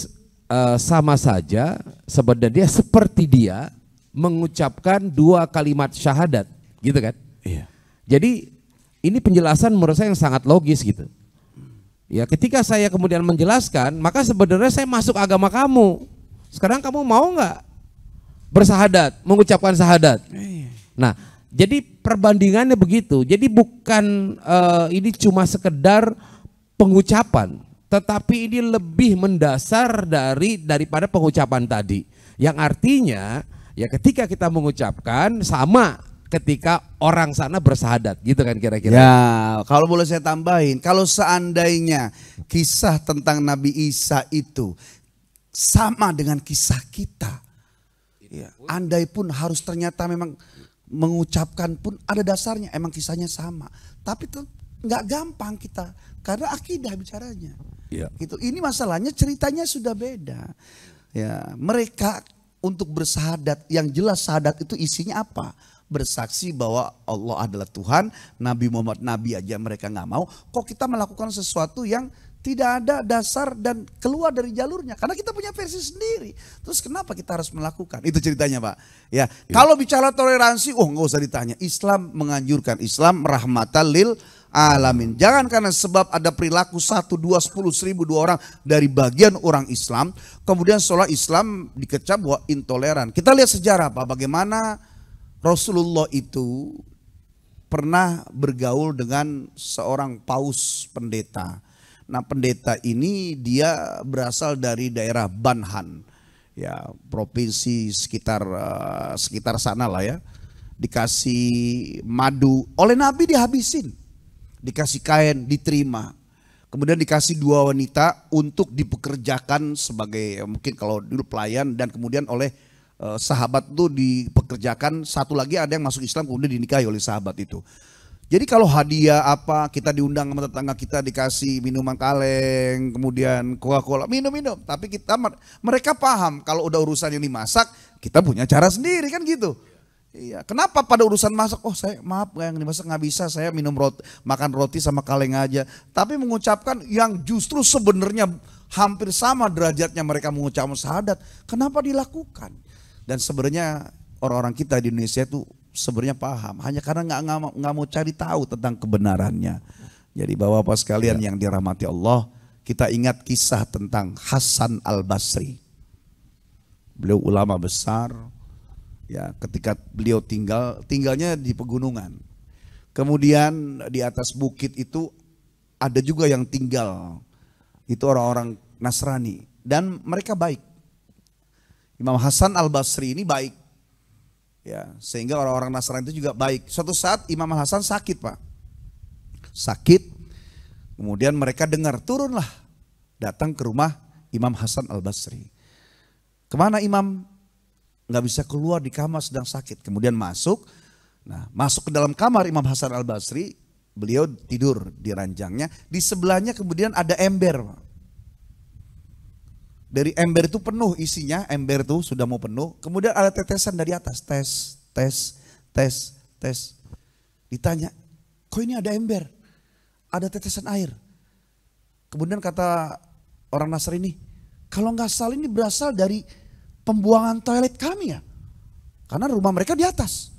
sama saja sebenarnya seperti dia mengucapkan 2 kalimat syahadat, gitu kan? Iya. Jadi ini penjelasan menurut saya yang sangat logis gitu. Ya, ketika saya kemudian menjelaskan, maka sebenarnya saya masuk agama kamu. Sekarang kamu mau nggak bersahadat, mengucapkan syahadat? Nah, jadi perbandingannya begitu. Jadi bukan ini cuma sekedar pengucapan, tetapi ini lebih mendasar daripada pengucapan tadi. Yang artinya ya ketika kita mengucapkan sama ketika orang sana bersahadat, gitu kan kira-kira. Ya, kalau boleh saya tambahin, kalau seandainya kisah tentang Nabi Isa itu sama dengan kisah kita, ya, andai pun harus ternyata memang mengucapkan pun ada dasarnya, emang kisahnya sama, tapi nggak gampang kita karena akidah bicaranya. Ya. Gitu. Ini masalahnya ceritanya sudah beda. Ya, mereka untuk bersahadat, yang jelas syahadat itu isinya apa? Bersaksi bahwa Allah adalah Tuhan, Nabi Muhammad Nabi aja mereka nggak mau. Kok kita melakukan sesuatu yang tidak ada dasar dan keluar dari jalurnya? Karena kita punya versi sendiri. Terus kenapa kita harus melakukan? Itu ceritanya, Pak. Ya, kalau bicara toleransi, nggak usah ditanya. Islam menganjurkan, Islam rahmatan lil alamin. Jangan karena sebab ada perilaku 1, 2, 10, 1000, 2 orang dari bagian orang Islam, kemudian seolah Islam dikecap bahwa intoleran. Kita lihat sejarah, Pak, bagaimana Rasulullah itu pernah bergaul dengan seorang paus pendeta. Nah, pendeta ini dia berasal dari daerah Banhan, ya, provinsi sekitar sana lah ya. Dikasih madu oleh Nabi dihabisin, dikasih kain diterima, kemudian dikasih 2 wanita untuk dipekerjakan sebagai mungkin kalau dulu pelayan, dan kemudian oleh sahabat itu dipekerjakan. Satu lagi ada yang masuk Islam kemudian dinikahi oleh sahabat itu. Jadi kalau hadiah apa, kita diundang sama tetangga kita dikasih minuman kaleng, kemudian Coca-Cola, minum-minum. Tapi mereka paham kalau udah urusan yang dimasak, kita punya cara sendiri kan gitu. Iya, kenapa pada urusan masak, saya maaf yang dimasak nggak bisa, saya makan roti sama kaleng aja. Tapi mengucapkan yang justru sebenarnya hampir sama derajatnya mereka mengucapkan syahadat, kenapa dilakukan? Dan sebenarnya orang-orang kita di Indonesia itu sebenarnya paham, hanya karena nggak mau cari tahu tentang kebenarannya. Jadi bapak-bapak sekalian yang dirahmati Allah, kita ingat kisah tentang Hasan Al-Basri. Beliau ulama besar, ya, ketika beliau tinggalnya di pegunungan. Kemudian di atas bukit itu ada juga yang tinggal, itu orang-orang Nasrani, dan mereka baik. Imam Hasan Al-Basri ini baik, ya, sehingga orang-orang Nasrani itu juga baik. Suatu saat Imam Hasan sakit, Pak, sakit. Kemudian mereka dengar, turunlah, datang ke rumah Imam Hasan Al-Basri. Kemana Imam? Nggak bisa keluar, di kamar sedang sakit. Kemudian masuk ke dalam kamar Imam Hasan Al-Basri. Beliau tidur di ranjangnya. Di sebelahnya kemudian ada ember. Dari ember itu penuh isinya, ember itu sudah mau penuh. Kemudian ada tetesan dari atas, tes. Ditanya, kok ini ada ember? Ada tetesan air. Kemudian kata orang Nasrani, kalau nggak salah ini berasal dari pembuangan toilet kami ya, karena rumah mereka di atas.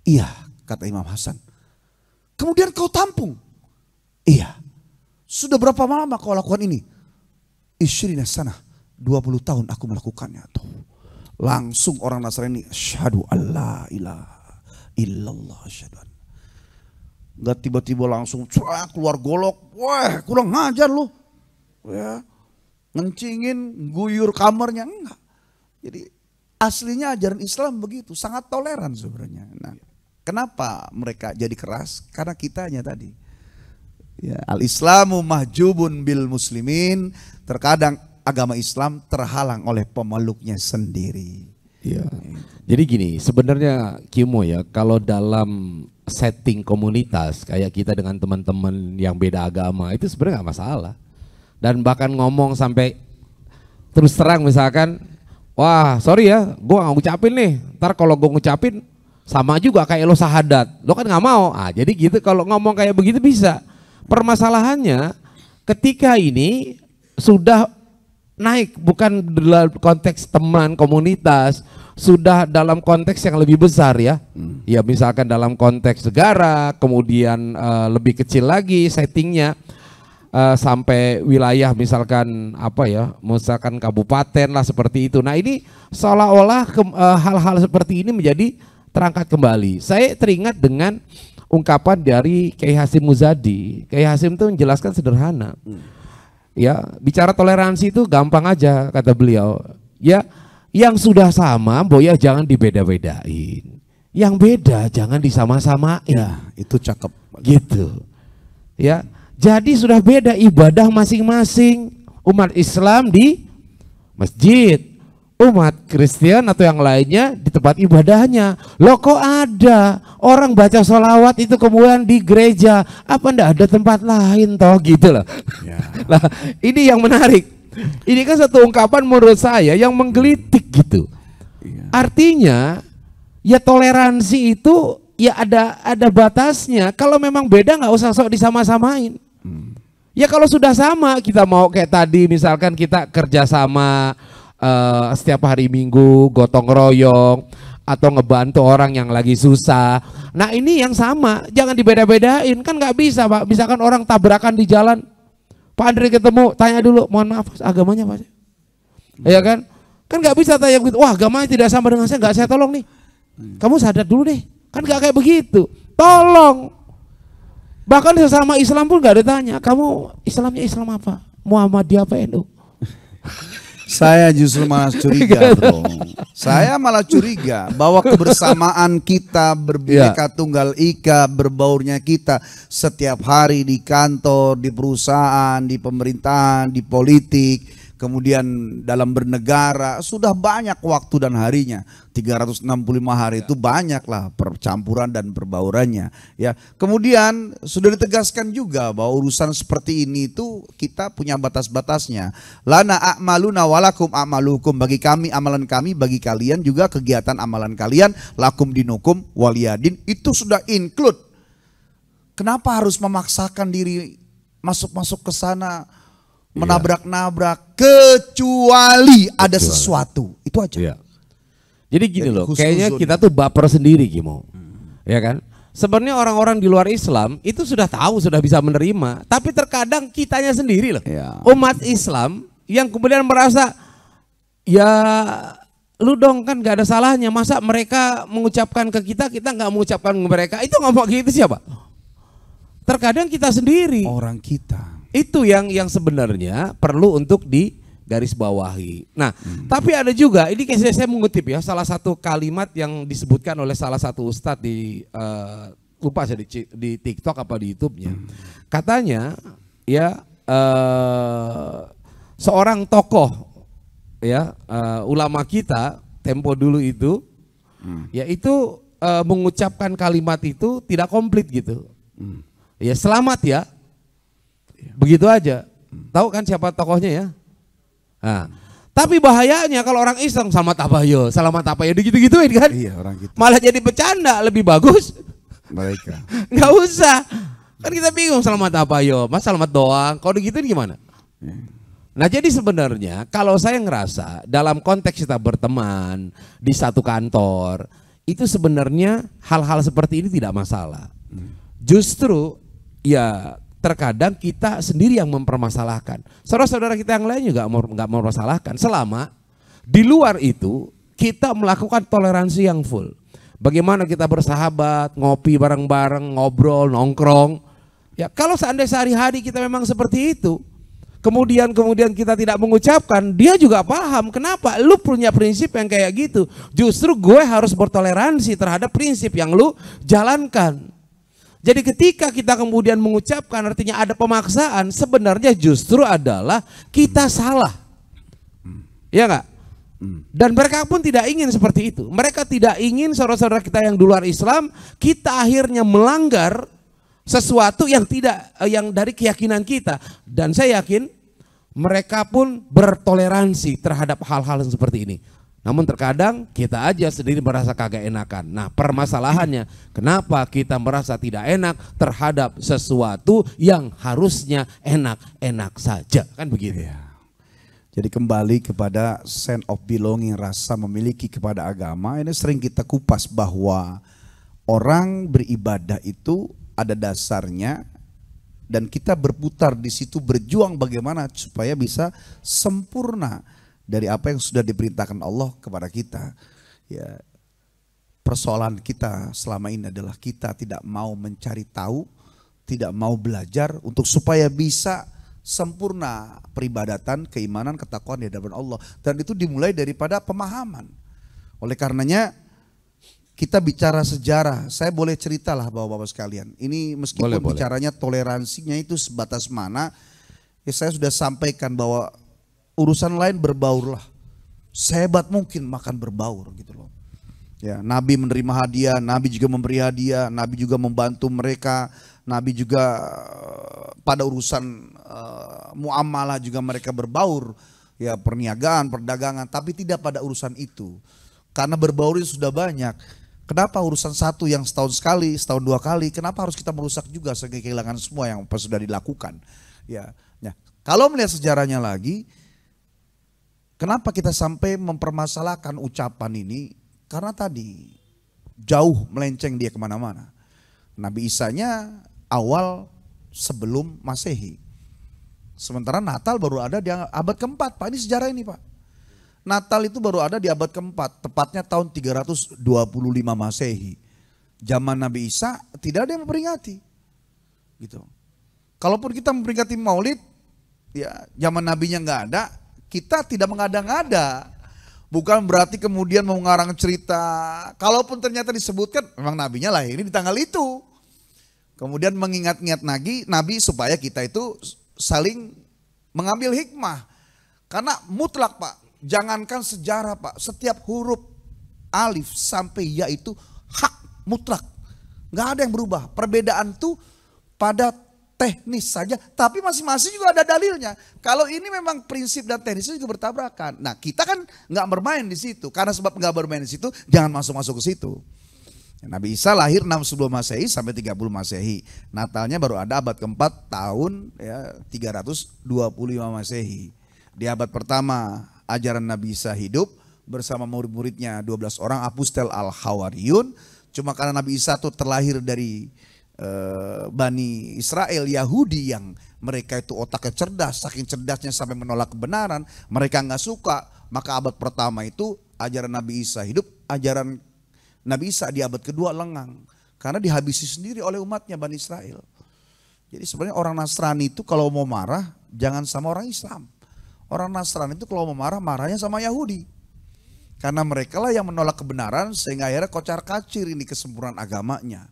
Iya, kata Imam Hasan. Kemudian kau tampung? Iya. Sudah berapa lama kau lakukan ini? Isyrina sana, 20 tahun aku melakukannya. Tuh. Langsung orang Nasrani, asyhadu alla ilaha illallah, asyhadu. Enggak tiba-tiba langsung keluar golok, wah kurang ngajar lu, ya, ngencingin, guyur kamarnya, enggak. Jadi aslinya ajaran Islam begitu, sangat toleran sebenarnya. Nah, kenapa mereka jadi keras? Karena kitanya tadi. Ya, al-Islamu mahjubun bil muslimin. Terkadang agama Islam terhalang oleh pemeluknya sendiri. Ya. Jadi gini, sebenarnya Kimo ya, kalau dalam setting komunitas kayak kita dengan teman-teman yang beda agama itu sebenarnya nggak masalah. Dan bahkan ngomong sampai terus terang misalkan, wah sorry ya, gue nggak ngucapin nih. Ntar kalau gue ngucapin sama juga kayak lo syahadat, lo kan nggak mau. Jadi gitu kalau ngomong kayak begitu bisa. Permasalahannya ketika ini sudah naik, bukan dalam konteks teman, komunitas, sudah dalam konteks yang lebih besar ya. Ya misalkan dalam konteks negara, kemudian lebih kecil lagi settingnya, sampai wilayah misalkan apa ya, misalkan kabupaten lah seperti itu. Nah ini seolah-olah hal-hal seperti ini menjadi terangkat kembali. Saya teringat dengan ungkapan dari Kiai Hasyim Muzadi. Kiai Hasyim itu menjelaskan sederhana. Ya, bicara toleransi itu gampang aja kata beliau. Ya, yang sudah sama, ya jangan dibeda-bedain. Yang beda jangan disama-samain. Ya, itu cakep. Gitu. Ya, jadi sudah beda ibadah masing-masing. Umat Islam di masjid, umat Kristen atau yang lainnya di tempat ibadahnya. Loh kok ada orang baca sholawat itu kemudian di gereja, apa ndak ada tempat lain toh, gitu loh. Ya. Nah, ini yang menarik. Ini kan satu ungkapan menurut saya yang menggelitik gitu. Ya. Artinya ya toleransi itu ya ada batasnya. Kalau memang beda nggak usah sok disama-samain. Ya kalau sudah sama, kita mau kayak tadi misalkan kita kerjasama setiap hari Minggu gotong royong atau ngebantu orang yang lagi susah. Nah ini yang sama, jangan dibeda-bedain, kan nggak bisa Pak. Misalkan orang tabrakan di jalan, Pak Andre ketemu, tanya dulu, mohon maaf agamanya Pak. Ya kan? Kan nggak bisa tanya begitu, wah agamanya tidak sama dengan saya, nggak saya tolong nih. Kamu sadar dulu deh, kan nggak kayak begitu. Tolong. Bahkan sesama Islam pun nggak ditanya, kamu Islamnya Islam apa? Muhammadiyah apa NU? Saya justru malah curiga bro. Saya malah curiga bahwa kebersamaan kita, berbineka tunggal ika, berbaurnya kita setiap hari di kantor, di perusahaan, di pemerintahan, di politik, kemudian dalam bernegara, sudah banyak waktu dan harinya. 365 hari itu banyaklah percampuran dan perbaurannya. Ya, kemudian sudah ditegaskan juga bahwa urusan seperti ini itu kita punya batas-batasnya. Lana a'maluna walakum a'malukum, bagi kami amalan kami, bagi kalian juga kegiatan amalan kalian. Lakum dinukum waliyadin, itu sudah include. Kenapa harus memaksakan diri masuk-masuk ke sana, menabrak-nabrak, kecuali ada sesuatu, itu aja. Iya. Jadi gini loh, kayaknya kita tuh baper sendiri Gimo, ya kan? Sebenarnya orang-orang di luar Islam itu sudah tahu, sudah bisa menerima, tapi terkadang kitanya sendiri loh, umat Islam yang kemudian merasa ya lu dong kan gak ada salahnya, masa mereka mengucapkan ke kita, kita nggak mengucapkan ke mereka, itu ngomong gitu siapa? Terkadang kita sendiri, orang kita. Itu yang sebenarnya perlu untuk digarisbawahi. Nah, tapi ada juga, ini saya mengutip ya, salah satu kalimat yang disebutkan oleh salah satu ustadz di lupa saya di TikTok apa di YouTube-nya. Katanya ya seorang tokoh ya ulama kita tempo dulu itu yaitu mengucapkan kalimat itu tidak komplit gitu. Ya selamat ya. Begitu aja. Tahu kan siapa tokohnya ya? Nah, tapi bahayanya kalau orang Islam selamat apa yo gitu-gituin kan? Iya, orang gitu. Malah jadi bercanda, lebih bagus mereka. Nggak usah. Kan kita bingung selamat apa yo, Mas selamat doang. Kalau gitu gimana? Nah, jadi sebenarnya kalau saya ngerasa dalam konteks kita berteman di satu kantor, itu sebenarnya hal-hal seperti ini tidak masalah. Justru ya terkadang kita sendiri yang mempermasalahkan. Saudara-saudara kita yang lain juga nggak mempermasalahkan selama di luar itu kita melakukan toleransi yang full. Bagaimana kita bersahabat, ngopi bareng-bareng, ngobrol, nongkrong. Ya kalau seandainya sehari-hari kita memang seperti itu, kemudian kita tidak mengucapkan, dia juga paham kenapa lu punya prinsip yang kayak gitu. Justru gue harus bertoleransi terhadap prinsip yang lu jalankan. Jadi ketika kita kemudian mengucapkan artinya ada pemaksaan, sebenarnya justru adalah kita salah. Ya enggak? Dan mereka pun tidak ingin seperti itu. Mereka tidak ingin saudara-saudara kita yang di luar Islam, kita akhirnya melanggar sesuatu yang dari keyakinan kita. Dan saya yakin mereka pun bertoleransi terhadap hal-hal yang seperti ini. Namun terkadang kita aja sendiri merasa kagak enakan. Nah permasalahannya kenapa kita merasa tidak enak terhadap sesuatu yang harusnya enak-enak saja, kan begitu ya. Jadi kembali kepada sense of belonging, rasa memiliki kepada agama. Ini sering kita kupas bahwa orang beribadah itu ada dasarnya dan kita berputar di situ berjuang bagaimana supaya bisa sempurna dari apa yang sudah diperintahkan Allah kepada kita. Ya, persoalan kita selama ini adalah kita tidak mau mencari tahu, tidak mau belajar untuk supaya bisa sempurna peribadatan, keimanan, ketakwaan di hadapan Allah. Dan itu dimulai daripada pemahaman. Oleh karenanya kita bicara sejarah. Saya boleh ceritalah Bapak-Bapak sekalian. Ini meskipun bicaranya toleransinya itu sebatas mana, ya saya sudah sampaikan bahwa urusan lain berbaurlah. Sehebat mungkin makan berbaur gitu loh. Ya, Nabi menerima hadiah, Nabi juga memberi hadiah, Nabi juga membantu mereka, Nabi juga pada urusan muamalah juga mereka berbaur, ya perniagaan, perdagangan, tapi tidak pada urusan itu. Karena berbaur itu sudah banyak. Kenapa urusan satu yang setahun sekali, setahun dua kali, kenapa harus kita merusak juga sehingga kehilangan semua yang sudah dilakukan? Ya, kalau melihat sejarahnya lagi, kenapa kita sampai mempermasalahkan ucapan ini? Karena tadi jauh melenceng dia kemana-mana. Nabi Isa-nya awal sebelum Masehi. Sementara Natal baru ada di abad keempat. Pak, ini sejarah ini Pak. Natal itu baru ada di abad keempat, tepatnya tahun 325 Masehi. Zaman Nabi Isa tidak ada yang memperingati. Gitu. Kalaupun kita memperingati Maulid, ya zaman Nabinya nggak ada, kita tidak mengada-ngada. Bukan berarti kemudian mau ngarang cerita. Kalaupun ternyata disebutkan memang nabinya lahir ini di tanggal itu. Kemudian mengingat-ingat lagi Nabi supaya kita itu saling mengambil hikmah. Karena mutlak Pak, jangankan sejarah Pak, setiap huruf alif sampai ya itu hak mutlak. Nggak ada yang berubah. Perbedaan tuh pada teknis saja, tapi masing-masing juga ada dalilnya. Kalau ini memang prinsip dan teknisnya juga bertabrakan. Nah kita kan nggak bermain di situ, karena sebab nggak bermain di situ, jangan masuk-masuk ke situ. Nabi Isa lahir 6 sebelum Masehi sampai 30 Masehi. Natalnya baru ada abad keempat tahun ya 325 Masehi. Di abad pertama ajaran Nabi Isa hidup bersama murid-muridnya 12 orang Apostel Al-Hawariyun. Cuma karena Nabi Isa itu terlahir dari Bani Israel Yahudi yang mereka itu otaknya cerdas, saking cerdasnya sampai menolak kebenaran, mereka nggak suka, maka abad pertama itu ajaran Nabi Isa hidup, ajaran Nabi Isa di abad kedua lengang karena dihabisi sendiri oleh umatnya Bani Israel. Jadi sebenarnya orang Nasrani itu kalau mau marah jangan sama orang Islam. Orang Nasrani itu kalau mau marah, marahnya sama Yahudi. Karena mereka lah yang menolak kebenaran sehingga akhirnya kocar-kacir ini kesempurnaan agamanya.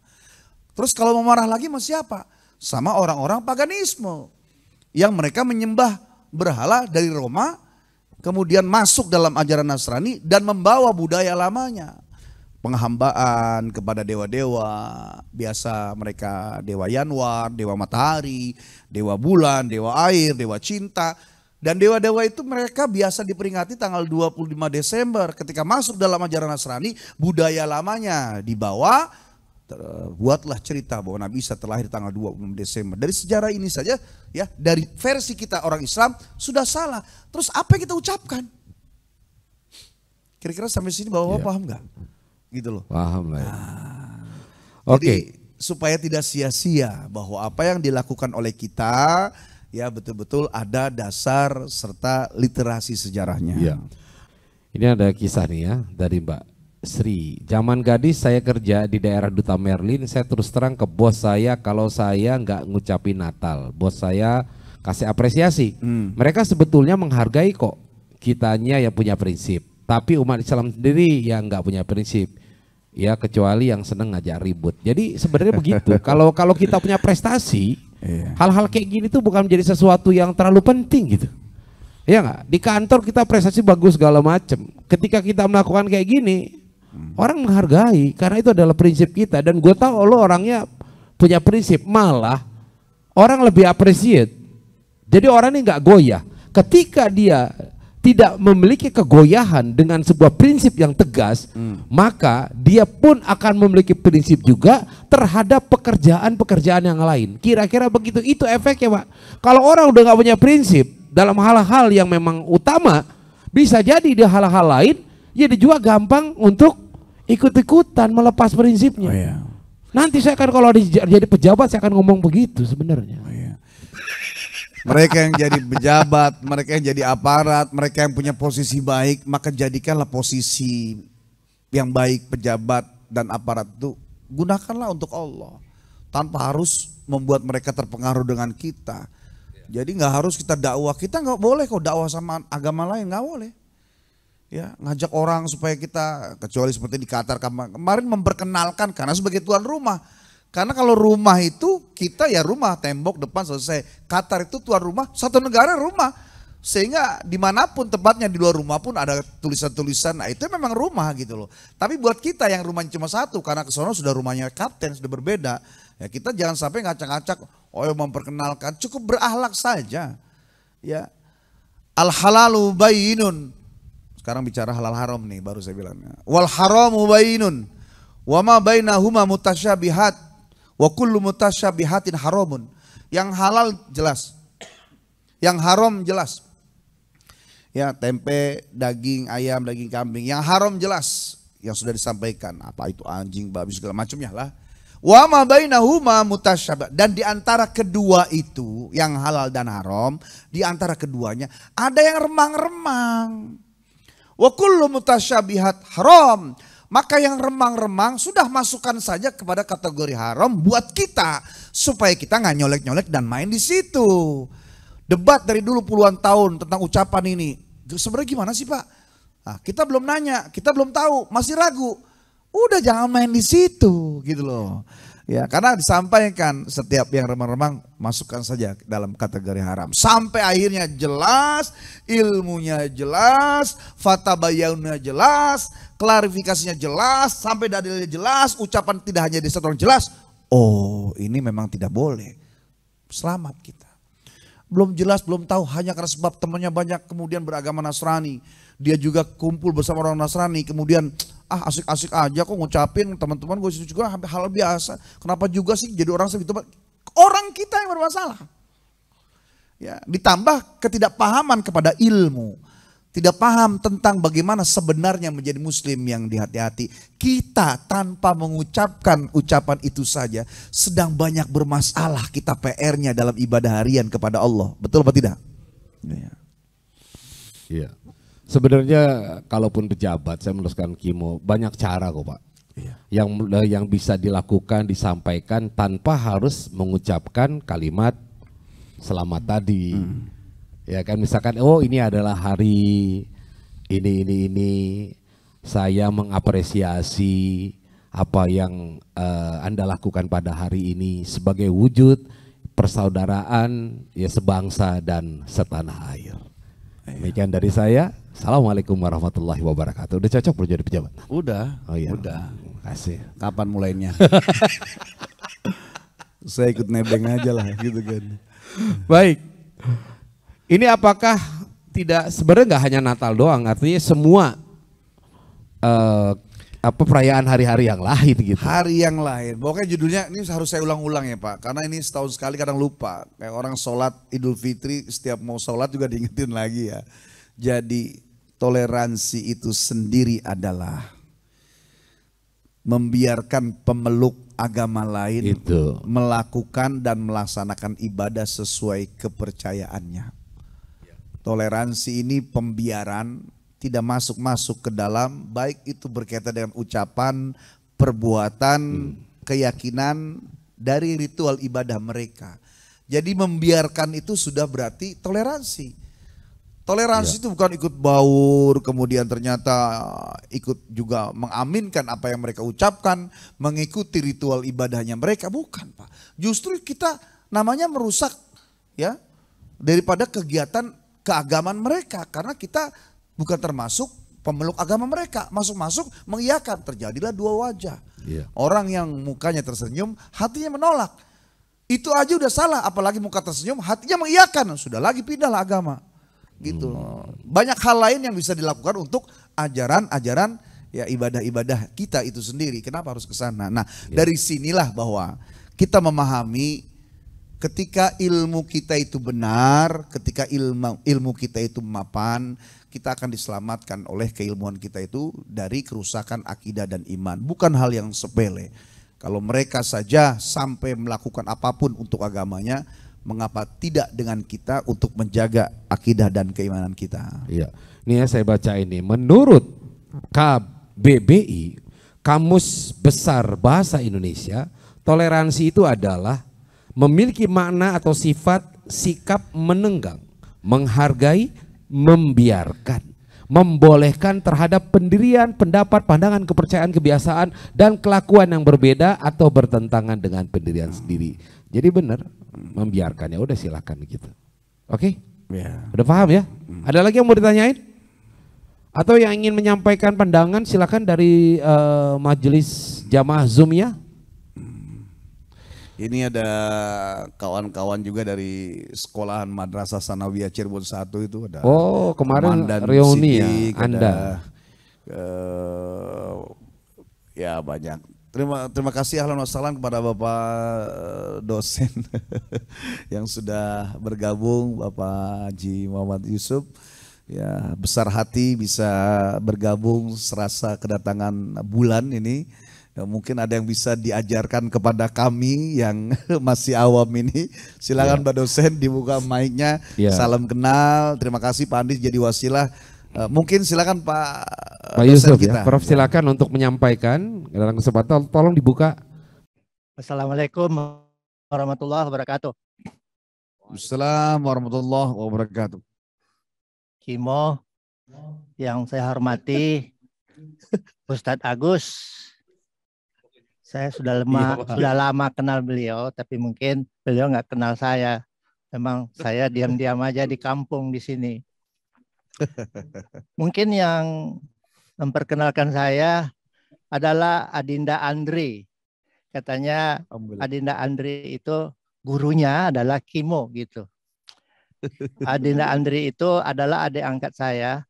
Terus kalau mau marah lagi sama siapa? Sama orang-orang paganisme. Yang mereka menyembah berhala dari Roma, kemudian masuk dalam ajaran Nasrani dan membawa budaya lamanya. Penghambaan kepada dewa-dewa, biasa mereka dewa Yanwar, dewa matahari, dewa bulan, dewa air, dewa cinta. Dan dewa-dewa itu mereka biasa diperingati tanggal 25 Desember. Ketika masuk dalam ajaran Nasrani, budaya lamanya dibawa. Buatlah cerita bahwa Nabi Isa terlahir tanggal 26 Desember. Dari sejarah ini saja ya, dari versi kita orang Islam sudah salah. Terus apa yang kita ucapkan? Kira-kira sampai sini Bapak paham nggak? Gitu loh. Paham lah. Ya. Jadi supaya tidak sia-sia bahwa apa yang dilakukan oleh kita ya betul-betul ada dasar serta literasi sejarahnya. Ya. Ini ada kisah nih ya dari Mbak Sri. Zaman gadis saya kerja di daerah Duta Merlin, saya terus terang ke bos saya kalau saya nggak ngucapin Natal. Bos saya kasih apresiasi. Mereka sebetulnya menghargai kok kitanya yang punya prinsip. Tapi umat Islam sendiri yang nggak punya prinsip. Ya kecuali yang seneng ngajak ribut. Jadi sebenarnya begitu. Kalau kita punya prestasi, hal-hal kayak gini tuh bukan menjadi sesuatu yang terlalu penting gitu. Ya nggak? Di kantor kita prestasi bagus segala macem. Ketika kita melakukan kayak gini, orang menghargai karena itu adalah prinsip kita. Dan gue tahu lo orangnya punya prinsip, malah orang lebih appreciate. Jadi orang ini nggak goyah. Ketika dia tidak memiliki kegoyahan dengan sebuah prinsip yang tegas, maka dia pun akan memiliki prinsip juga terhadap pekerjaan-pekerjaan yang lain. Kira-kira begitu, itu efeknya Pak. Kalau orang udah nggak punya prinsip, dalam hal-hal yang memang utama, bisa jadi di hal-hal lain ya dia juga gampang untuk ikut-ikutan melepas prinsipnya. Oh, iya. Nanti saya akan kalau jadi pejabat saya akan ngomong begitu sebenarnya. Oh, iya. Mereka yang jadi pejabat, mereka yang jadi aparat, mereka yang punya posisi baik, maka jadikanlah posisi yang baik pejabat dan aparat itu, gunakanlah untuk Allah. Tanpa harus membuat mereka terpengaruh dengan kita. Jadi nggak harus kita dakwah, kita nggak boleh kok dakwah sama agama lain, nggak boleh. Ya, ngajak orang supaya kita, kecuali seperti di Qatar kemarin memperkenalkan karena sebagai tuan rumah. Karena kalau rumah itu kita ya rumah, tembok depan selesai. Qatar itu tuan rumah, satu negara rumah. Sehingga dimanapun tempatnya di luar rumah pun ada tulisan-tulisan, nah itu memang rumah gitu loh. Tapi buat kita yang rumahnya cuma satu, karena ke sono sudah rumahnya kapten, sudah berbeda. Ya kita jangan sampai ngacak-ngacak, memperkenalkan, cukup berakhlak saja. Ya, al-halalu bayinun. Sekarang bicara halal haram nih baru saya bilang. Wal haramu bayinun. Wa ma bainahuma mutasyabihat. Wa kullu mutasyabihatin haramun. Yang halal jelas. Yang haram jelas. Ya, tempe, daging ayam, daging kambing. Yang haram jelas. Yang sudah disampaikan. Apa itu anjing, babi segala macamnya lah. Wa ma bainahuma mutasyabihat. Dan di antara kedua itu, yang halal dan haram, di antara keduanya ada yang remang-remang. Wa kullu mutasyabihat haram. Maka yang remang-remang sudah masukkan saja kepada kategori haram buat kita. Supaya kita nggak nyolek-nyolek dan main di situ. Debat dari dulu puluhan tahun tentang ucapan ini. Sebenarnya gimana sih Pak? Nah, kita belum nanya, kita belum tahu, masih ragu. Udah jangan main di situ gitu loh. Ya, karena disampaikan setiap yang remang-remang masukkan saja dalam kategori haram. Sampai akhirnya jelas, ilmunya jelas, fatabayyunnya jelas, klarifikasinya jelas, sampai dalilnya jelas, ucapan tidak hanya di satu orang jelas. Oh, ini memang tidak boleh. Selamat kita. Belum jelas, belum tahu, hanya karena sebab temannya banyak kemudian beragama Nasrani. Dia juga kumpul bersama orang Nasrani, kemudian asik-asik aja kok ngucapin, teman-teman gue situ juga hal biasa. Kenapa juga sih jadi orang segitu? Orang kita yang bermasalah. Ya, ditambah ketidakpahaman kepada ilmu. Tidak paham tentang bagaimana sebenarnya menjadi muslim yang dihati-hati. Kita tanpa mengucapkan ucapan itu saja sedang banyak bermasalah kita PR-nya dalam ibadah harian kepada Allah. Betul apa tidak? Iya. Sebenarnya kalaupun pejabat, saya meneruskan Kimo, banyak cara kok Pak. Iya. Yang bisa dilakukan, disampaikan tanpa harus mengucapkan kalimat selamat tadi. Ya kan, misalkan ini adalah hari ini saya mengapresiasi apa yang Anda lakukan pada hari ini sebagai wujud persaudaraan ya sebangsa dan setanah air. Demikian dari saya. Assalamualaikum warahmatullahi wabarakatuh. Udah cocok belum jadi pejabat? Udah. Oh iya. Udah. Kasih. Kapan mulainya? Saya ikut nebeng aja lah gitu kan. Baik. Ini apakah tidak, sebenarnya nggak hanya Natal doang, artinya semua perayaan hari-hari yang lain gitu. Hari yang lain. Pokoknya judulnya ini harus saya ulang-ulang ya Pak. Karena ini setahun sekali kadang lupa. Kayak orang sholat Idul Fitri setiap mau sholat juga diingetin lagi ya. Jadi toleransi itu sendiri adalah membiarkan pemeluk agama lain itu melakukan dan melaksanakan ibadah sesuai kepercayaannya. Toleransi ini pembiaran, tidak masuk-masuk ke dalam, baik itu berkaitan dengan ucapan, perbuatan, keyakinan dari ritual ibadah mereka. Jadi membiarkan itu sudah berarti toleransi. Toleransi itu bukan ikut baur, kemudian ternyata ikut juga mengaminkan apa yang mereka ucapkan, mengikuti ritual ibadahnya mereka, bukan Pak. Justru kita namanya merusak ya daripada kegiatan keagamaan mereka, karena kita bukan termasuk pemeluk agama mereka. Masuk-masuk mengiyakan, terjadilah dua wajah. Orang yang mukanya tersenyum, hatinya menolak. Itu aja udah salah, apalagi muka tersenyum, hatinya mengiyakan, sudah lagi pindahlah agama. Gitu. Banyak hal lain yang bisa dilakukan untuk ajaran-ajaran ya ibadah-ibadah kita itu sendiri. Kenapa harus ke sana? Nah, dari sinilah bahwa kita memahami Ketika ilmu kita itu benar, ketika ilmu kita itu mapan, kita akan diselamatkan oleh keilmuan kita itu dari kerusakan akidah dan iman. Bukan hal yang sepele. Kalau mereka saja sampai melakukan apapun untuk agamanya, mengapa tidak dengan kita untuk menjaga akidah dan keimanan kita? Iya. Ini ya saya baca ini. Menurut KBBI, Kamus Besar Bahasa Indonesia, toleransi itu adalah memiliki makna atau sifat sikap menenggang, menghargai, membiarkan, membolehkan terhadap pendirian, pendapat, pandangan, kepercayaan, kebiasaan, dan kelakuan yang berbeda atau bertentangan dengan pendirian sendiri. Jadi benar, membiarkan, ya udah silakan gitu. Oke? Ya. Udah paham ya? Ada lagi yang mau ditanyain? Atau yang ingin menyampaikan pandangan silakan dari majelis jamaah Zoom ya. Ini ada kawan-kawan juga dari sekolahan Madrasah Sanawiyah Cirebon 1 itu ada. Oh, kemarin Komandan reuni ya Sidik, Anda. Ya banyak. Terima kasih ahlan wa sahlan kepada Bapak dosen yang sudah bergabung, Bapak Haji Muhammad Yusuf. Ya, besar hati bisa bergabung serasa kedatangan bulan ini. Ya, mungkin ada yang bisa diajarkan kepada kami yang masih awam ini. Silakan Pak dosen dibuka mic-nya. Salam kenal. Terima kasih Pak Andi jadi wasilah. Mungkin silakan Pak Yusuf kita. Ya. Prof silakan untuk menyampaikan dalam kesempatan tolong dibuka. Assalamualaikum warahmatullahi wabarakatuh. Assalamualaikum warahmatullahi wabarakatuh. Kimo yang saya hormati Ustadz Agus. Saya sudah lama kenal beliau, tapi mungkin beliau nggak kenal saya. Memang saya diam-diam aja di kampung di sini. Mungkin yang memperkenalkan saya adalah Adinda Andri. Katanya Adinda Andri itu gurunya adalah Kimo gitu. Adinda Andri itu adalah adik angkat saya.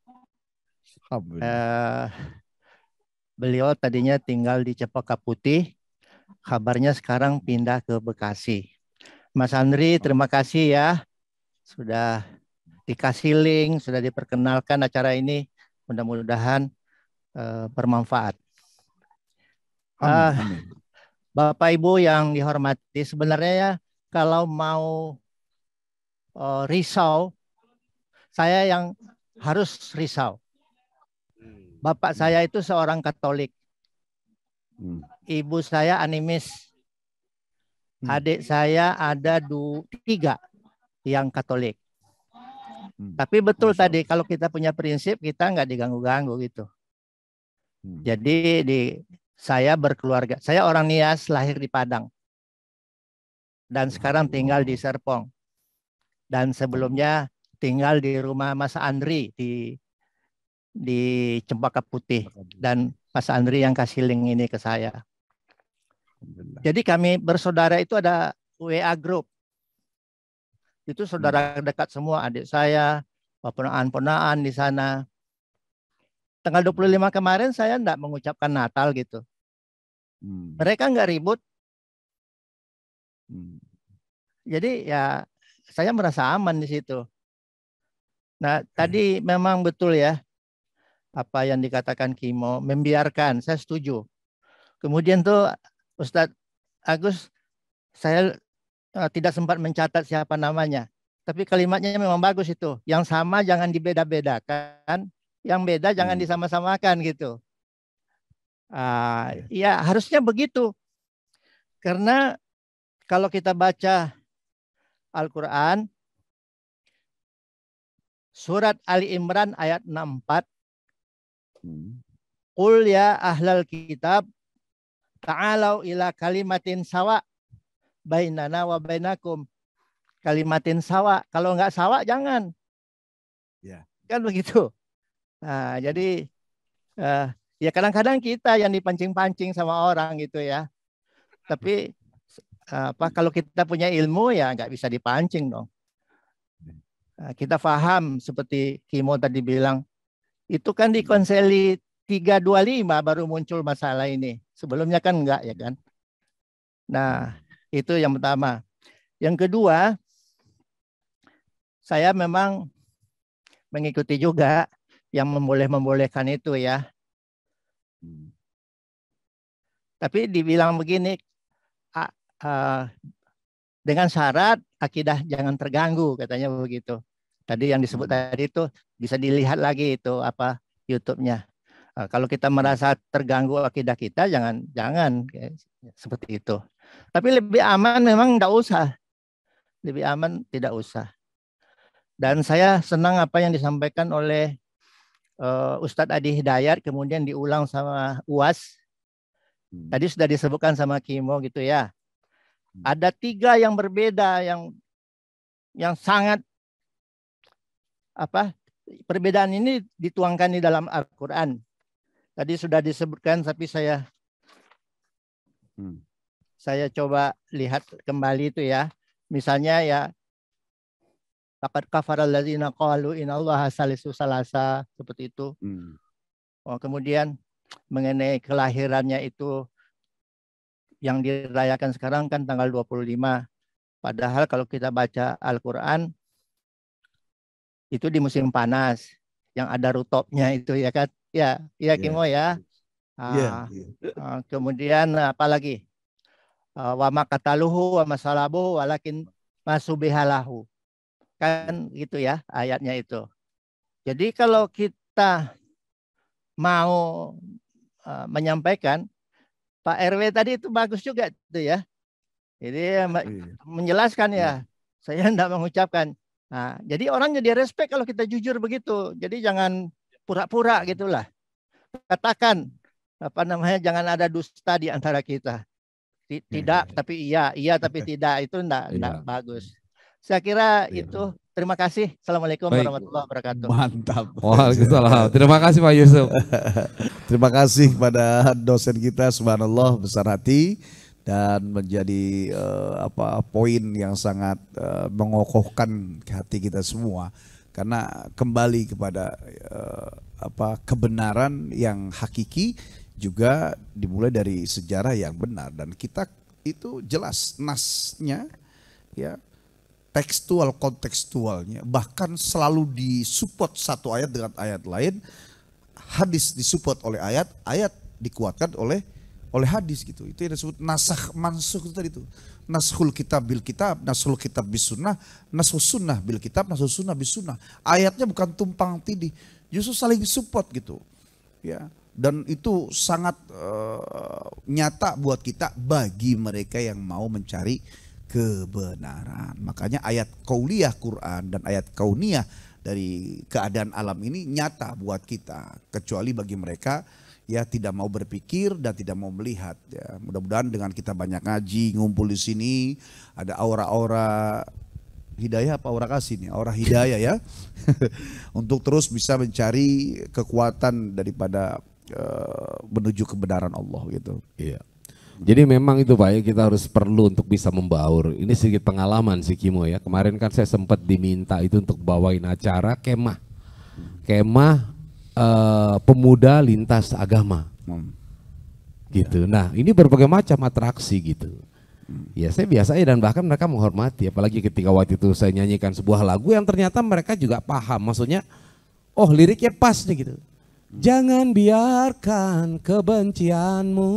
Beliau tadinya tinggal di Cempaka Putih, kabarnya sekarang pindah ke Bekasi. Mas Andri, terima kasih ya, sudah dikasih link, sudah diperkenalkan acara ini, mudah-mudahan bermanfaat. Bapak Ibu yang dihormati, sebenarnya ya, kalau mau risau, saya yang harus risau. Bapak saya itu seorang Katolik. Ibu saya animis. Adik saya ada 3 yang Katolik. Tapi betul tadi kalau kita punya prinsip kita nggak diganggu-ganggu gitu. Jadi saya berkeluarga. Saya orang Nias, lahir di Padang. Dan sekarang tinggal di Serpong. Dan sebelumnya tinggal di rumah Mas Andri di Cempaka Putih, dan Mas Andri yang kasih link ini ke saya. Jadi kami bersaudara itu ada WA group. Itu saudara dekat semua, adik saya, ponaan-ponaan di sana. Tanggal 25 kemarin saya enggak mengucapkan Natal gitu. Mereka enggak ribut. Jadi ya saya merasa aman di situ. Nah, tadi memang betul ya. Apa yang dikatakan Kimo, membiarkan, saya setuju. Kemudian tuh Ustadz Agus, saya tidak sempat mencatat siapa namanya. Tapi kalimatnya memang bagus itu. Yang sama jangan dibeda-bedakan, yang beda jangan disama-samakan gitu. Ya harusnya begitu. Karena kalau kita baca Al-Quran, surat Ali Imran ayat 64, Qul ya ahlal kitab ta'alau ila kalimatin sawa bainana wa bainakum. Kalimatin sawa. Kalau enggak sawa jangan. Ya. Kan begitu. Nah, jadi ya kadang-kadang kita yang dipancing-pancing sama orang gitu ya. Tapi kalau kita punya ilmu ya enggak bisa dipancing dong. Kita paham seperti Kimo tadi bilang, itu kan di Konsili 325 baru muncul masalah ini. Sebelumnya kan enggak ya kan. Nah, itu yang pertama. Yang kedua, saya memang mengikuti juga yang membolehkan itu ya. Tapi dibilang begini, dengan syarat akidah jangan terganggu, katanya begitu. Tadi yang disebut tadi itu bisa dilihat lagi itu apa YouTube-nya. Kalau kita merasa terganggu akidah kita, jangan seperti itu. Tapi lebih aman memang tidak usah. Lebih aman tidak usah. Dan saya senang apa yang disampaikan oleh Ustadz Adi Hidayat, kemudian diulang sama UAS. Tadi sudah disebutkan sama Kimo gitu ya. Ada 3 yang berbeda yang sangat perbedaan ini dituangkan di dalam Al-Quran. Tadi sudah disebutkan, tapi saya coba lihat kembali itu ya. Misalnya ya, laqad kafaral ladzina qalu innallaha salisu salasa, seperti itu. Kemudian mengenai kelahirannya itu yang dirayakan sekarang kan tanggal 25. Padahal kalau kita baca Al-Quran itu di musim panas yang ada rutopnya itu ya kan. Ya, Kimo ya. Kemudian apa lagi? Wa makataluhu wa masalabuhu walakin masubihalahu. Kan gitu ya ayatnya itu. Jadi kalau kita mau menyampaikan, Pak RW tadi itu bagus juga itu ya. Jadi menjelaskan ya. Saya tidak mengucapkan. Nah, jadi orang jadi respect kalau kita jujur begitu. Jadi jangan pura-pura gitulah. Katakan jangan ada dusta di antara kita. Tidak tapi iya tapi tidak, itu enggak bagus. Saya kira itu. Terima kasih. Assalamualaikum warahmatullahi wabarakatuh. Mantap. Waalaikumsalam. Terima kasih Pak Yusuf. Terima kasih kepada dosen kita, subhanallah, besar hati dan menjadi poin yang sangat mengokohkan hati kita semua. Karena kembali kepada kebenaran yang hakiki juga dimulai dari sejarah yang benar, dan kita itu jelas nasnya ya, tekstual kontekstualnya, bahkan selalu disupport satu ayat dengan ayat lain, hadis disupport oleh ayat, ayat dikuatkan oleh hadis gitu. Itu yang disebut nasakh mansukh itu tadi itu. Naskhul kitab bil kitab, naskhul kitab bis sunnah, naskhul sunnah bil kitab, naskhul sunnah bis sunnah. Ayatnya bukan tumpang tindih, justru saling support gitu. Ya, dan itu sangat nyata buat kita bagi mereka yang mau mencari kebenaran. Makanya ayat qauliyah Quran dan ayat kauniyah dari keadaan alam ini nyata buat kita, kecuali bagi mereka ya tidak mau berpikir dan tidak mau melihat ya. Mudah-mudahan dengan kita banyak ngaji, ngumpul di sini, ada aura-aura hidayah, apa aura kasih nih, aura hidayah ya. Untuk terus bisa mencari kekuatan daripada menuju kebenaran Allah gitu. Iya. Jadi memang itu Pak ya, kita harus perlu untuk bisa membaur. Ini sedikit pengalaman sih Kimo ya. Kemarin kan saya sempat diminta itu untuk bawain acara kemah. Kemah pemuda lintas agama. Gitu. Nah, ini berbagai macam atraksi gitu. Ya saya biasa aja, dan bahkan mereka menghormati. Apalagi ketika waktu itu saya nyanyikan sebuah lagu yang ternyata mereka juga paham. Maksudnya, oh liriknya pas nih gitu. Jangan biarkan kebencianmu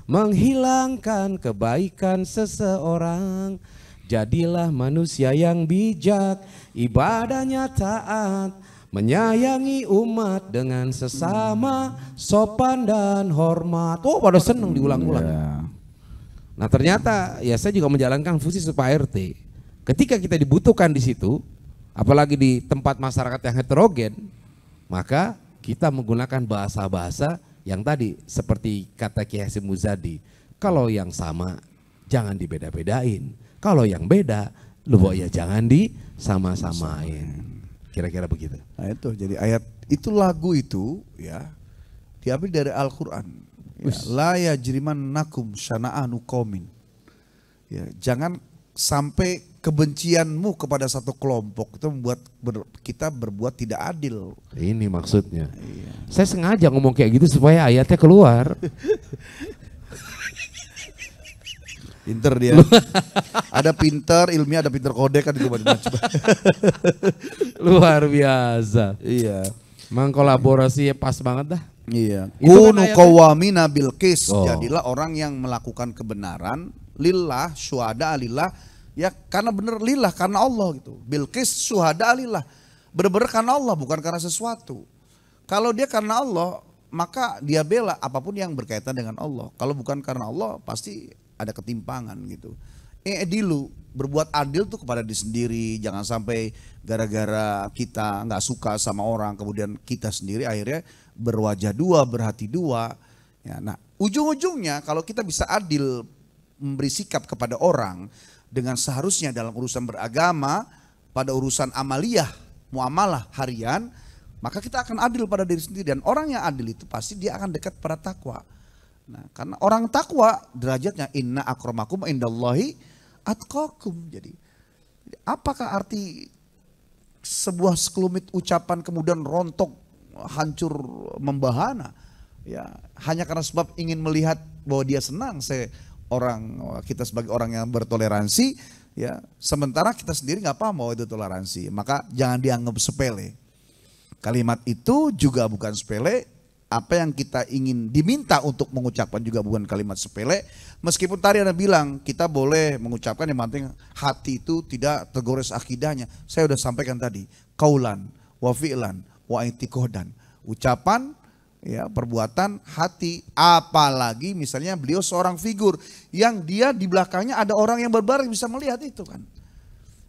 menghilangkan kebaikan seseorang. Jadilah manusia yang bijak, ibadahnya taat, menyayangi umat dengan sesama, sopan dan hormat. Oh pada seneng diulang-ulang. Nah ternyata ya saya juga menjalankan fungsi Pak RT. Ketika kita dibutuhkan di situ, apalagi di tempat masyarakat yang heterogen, maka kita menggunakan bahasa-bahasa yang tadi seperti kata Kiai Hasyim Muzadi, kalau yang sama jangan dibeda-bedain, kalau yang beda lu ya jangan disama-samain. Kira-kira begitu. Nah itu jadi ayat itu, lagu itu ya diambil dari Al-Quran. Ya, la yajrimannakum syana'anu qaumin. Ya, jangan sampai kebencianmu kepada satu kelompok itu membuat kita berbuat tidak adil. Ini maksudnya. Iya. Saya sengaja ngomong kayak gitu supaya ayatnya keluar. Pinter dia. Ada pinter ilmiah, ada pinter kode kan itu macam-macam. Luar biasa. Iya. Memang kolaborasi pas banget dah. Iya. Itu kan Kunu ayatnya- qawwamina bil qis. Oh. Jadilah orang yang melakukan kebenaran lillah, syuhada lillah. Ya karena benar lillah, karena Allah gitu. Bil qis syuhada lillah. Benar-benar karena Allah, bukan karena sesuatu. Kalau dia karena Allah, maka dia bela apapun yang berkaitan dengan Allah. Kalau bukan karena Allah, pasti ada ketimpangan gitu. Dilu, berbuat adil tuh kepada diri sendiri. Jangan sampai gara-gara kita nggak suka sama orang, kemudian kita sendiri akhirnya berwajah dua, berhati dua. Ya, nah, ujung-ujungnya kalau kita bisa adil memberi sikap kepada orang dengan seharusnya dalam urusan beragama, pada urusan amaliyah, muamalah harian, maka kita akan adil pada diri sendiri. Dan orang yang adil itu pasti dia akan dekat pada takwa. Nah, karena orang takwa derajatnya inna akramakum indallahi atqakum. Jadi apakah arti sebuah sekelumit ucapan kemudian rontok, hancur, membahana? Ya, hanya karena sebab ingin melihat bahwa dia senang, kita sebagai orang yang bertoleransi, ya, sementara kita sendiri nggak paham bahwa itu toleransi. Maka jangan dianggap sepele. Kalimat itu juga bukan sepele. Apa yang kita ingin diminta untuk mengucapkan juga bukan kalimat sepele. Meskipun tadi Anda bilang kita boleh mengucapkan, yang penting hati itu tidak tergores akidahnya. Saya sudah sampaikan tadi, kaulan, wa fi'lan, wa i'tiqadan. Ucapan, ya, perbuatan, hati. Apalagi misalnya beliau seorang figur yang dia di belakangnya ada orang yang berbaring bisa melihat itu kan.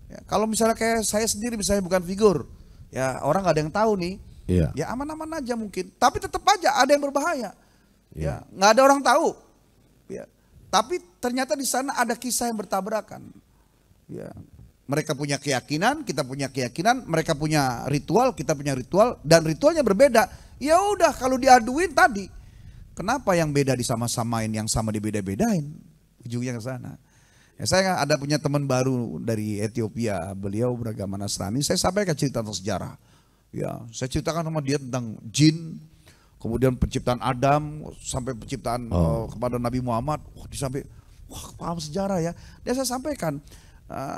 Ya, kalau misalnya kayak saya sendiri misalnya bukan figur, ya orang nggak ada yang tahu nih. Iya. Ya aman-aman aja mungkin, tapi tetap aja ada yang berbahaya. Iya. Ya, nggak ada orang tahu. Ya, tapi ternyata di sana ada kisah yang bertabrakan. Ya, mereka punya keyakinan, kita punya keyakinan, mereka punya ritual, kita punya ritual, dan ritualnya berbeda. Ya udah, kalau diaduin tadi, kenapa yang beda disama-samain, yang sama dibeda-bedain? Ujungnya ke sana. Ya, saya ada punya teman baru dari Ethiopia, beliau beragama Nasrani. Saya sampaikan cerita tentang sejarah. Ya, saya ceritakan sama dia tentang jin, kemudian penciptaan Adam sampai penciptaan kepada Nabi Muhammad. Wah, paham sejarah ya. Dia saya sampaikan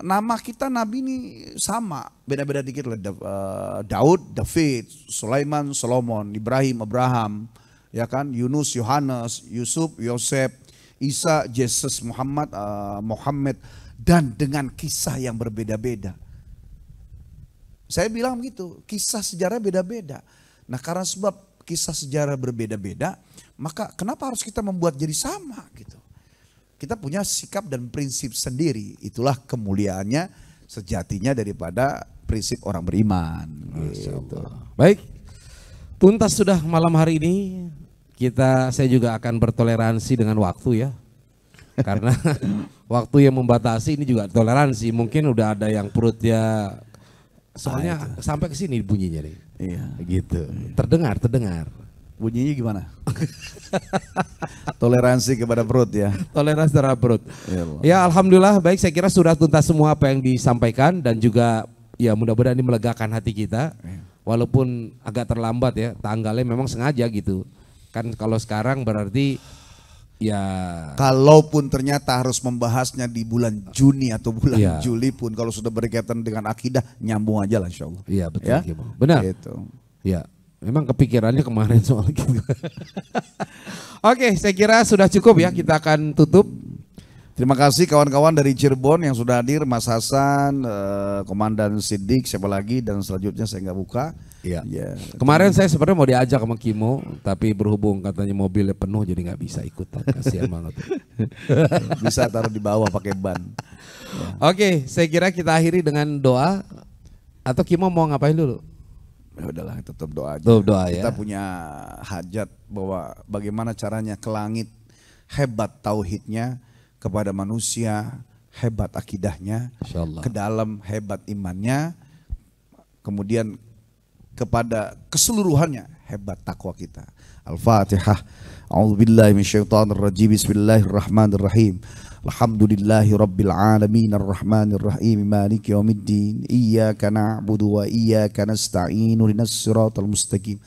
nama kita Nabi ini sama, beda-beda dikit lah. Daud, David, Sulaiman, Solomon, Ibrahim, Abraham, ya kan, Yunus, Yohanes, Yusuf, Yosef, Isa, Yesus, Muhammad, dan dengan kisah yang berbeda-beda. Saya bilang begitu, kisah sejarah beda-beda. Nah, karena sebab kisah sejarah berbeda-beda, maka kenapa harus kita membuat jadi sama gitu? Kita punya sikap dan prinsip sendiri. Itulah kemuliaannya sejatinya daripada prinsip orang beriman. Gitu. Baik, tuntas sudah malam hari ini. Saya juga akan bertoleransi dengan waktu ya. Karena waktu yang membatasi ini juga toleransi. Mungkin udah ada yang perutnya, soalnya sampai ke sini bunyinya nih. Iya. Gitu. Terdengar. Bunyinya gimana? Toleransi kepada perut ya. Toleransi terhadap perut. Ya Allah. Ya alhamdulillah, baik, saya kira sudah tuntas semua apa yang disampaikan dan juga ya mudah-mudahan ini melegakan hati kita. Walaupun agak terlambat ya, tanggalnya memang sengaja gitu. Kan kalau sekarang berarti ya, kalaupun ternyata harus membahasnya di bulan Juni atau bulan Iya. Juli pun, kalau sudah berkaitan dengan akidah, nyambung aja lah insya Allah. iya betul, Ya? Gimo. Benar. Gitu. Ya, memang kepikirannya kemarin soal gitu. Oke, saya kira sudah cukup ya, kita akan tutup. Terima kasih kawan-kawan dari Cirebon yang sudah hadir, Mas Hasan, Komandan Siddiq, siapa lagi, dan selanjutnya saya nggak buka. Iya. Ya. Kemarin saya sebenarnya mau diajak sama Kimo, tapi berhubung katanya mobilnya penuh jadi nggak bisa ikutan. Kasihan banget. Bisa taruh di bawah pakai ban. Ya. Oke, saya kira kita akhiri dengan doa. Atau Kimo mau ngapain dulu? Ya udahlah, tetap doa aja. Tutup doa ya. Kita punya hajat bahwa bagaimana caranya ke langit, hebat tauhidnya, kepada manusia hebat akidahnya, Insyaallah. ke dalam hebat imannya, kemudian kepada keseluruhannya hebat takwa kita. Al-Fatihah. A'udzubillahi minasyaitonirrajim. Bismillahirrahmanirrahim. Alhamdulillahi rabbil alamin arrahmanir rahim maliki yaumiddin. Iyyaka na'budu wa iyyaka nasta'in ihdinas siratal mustaqim.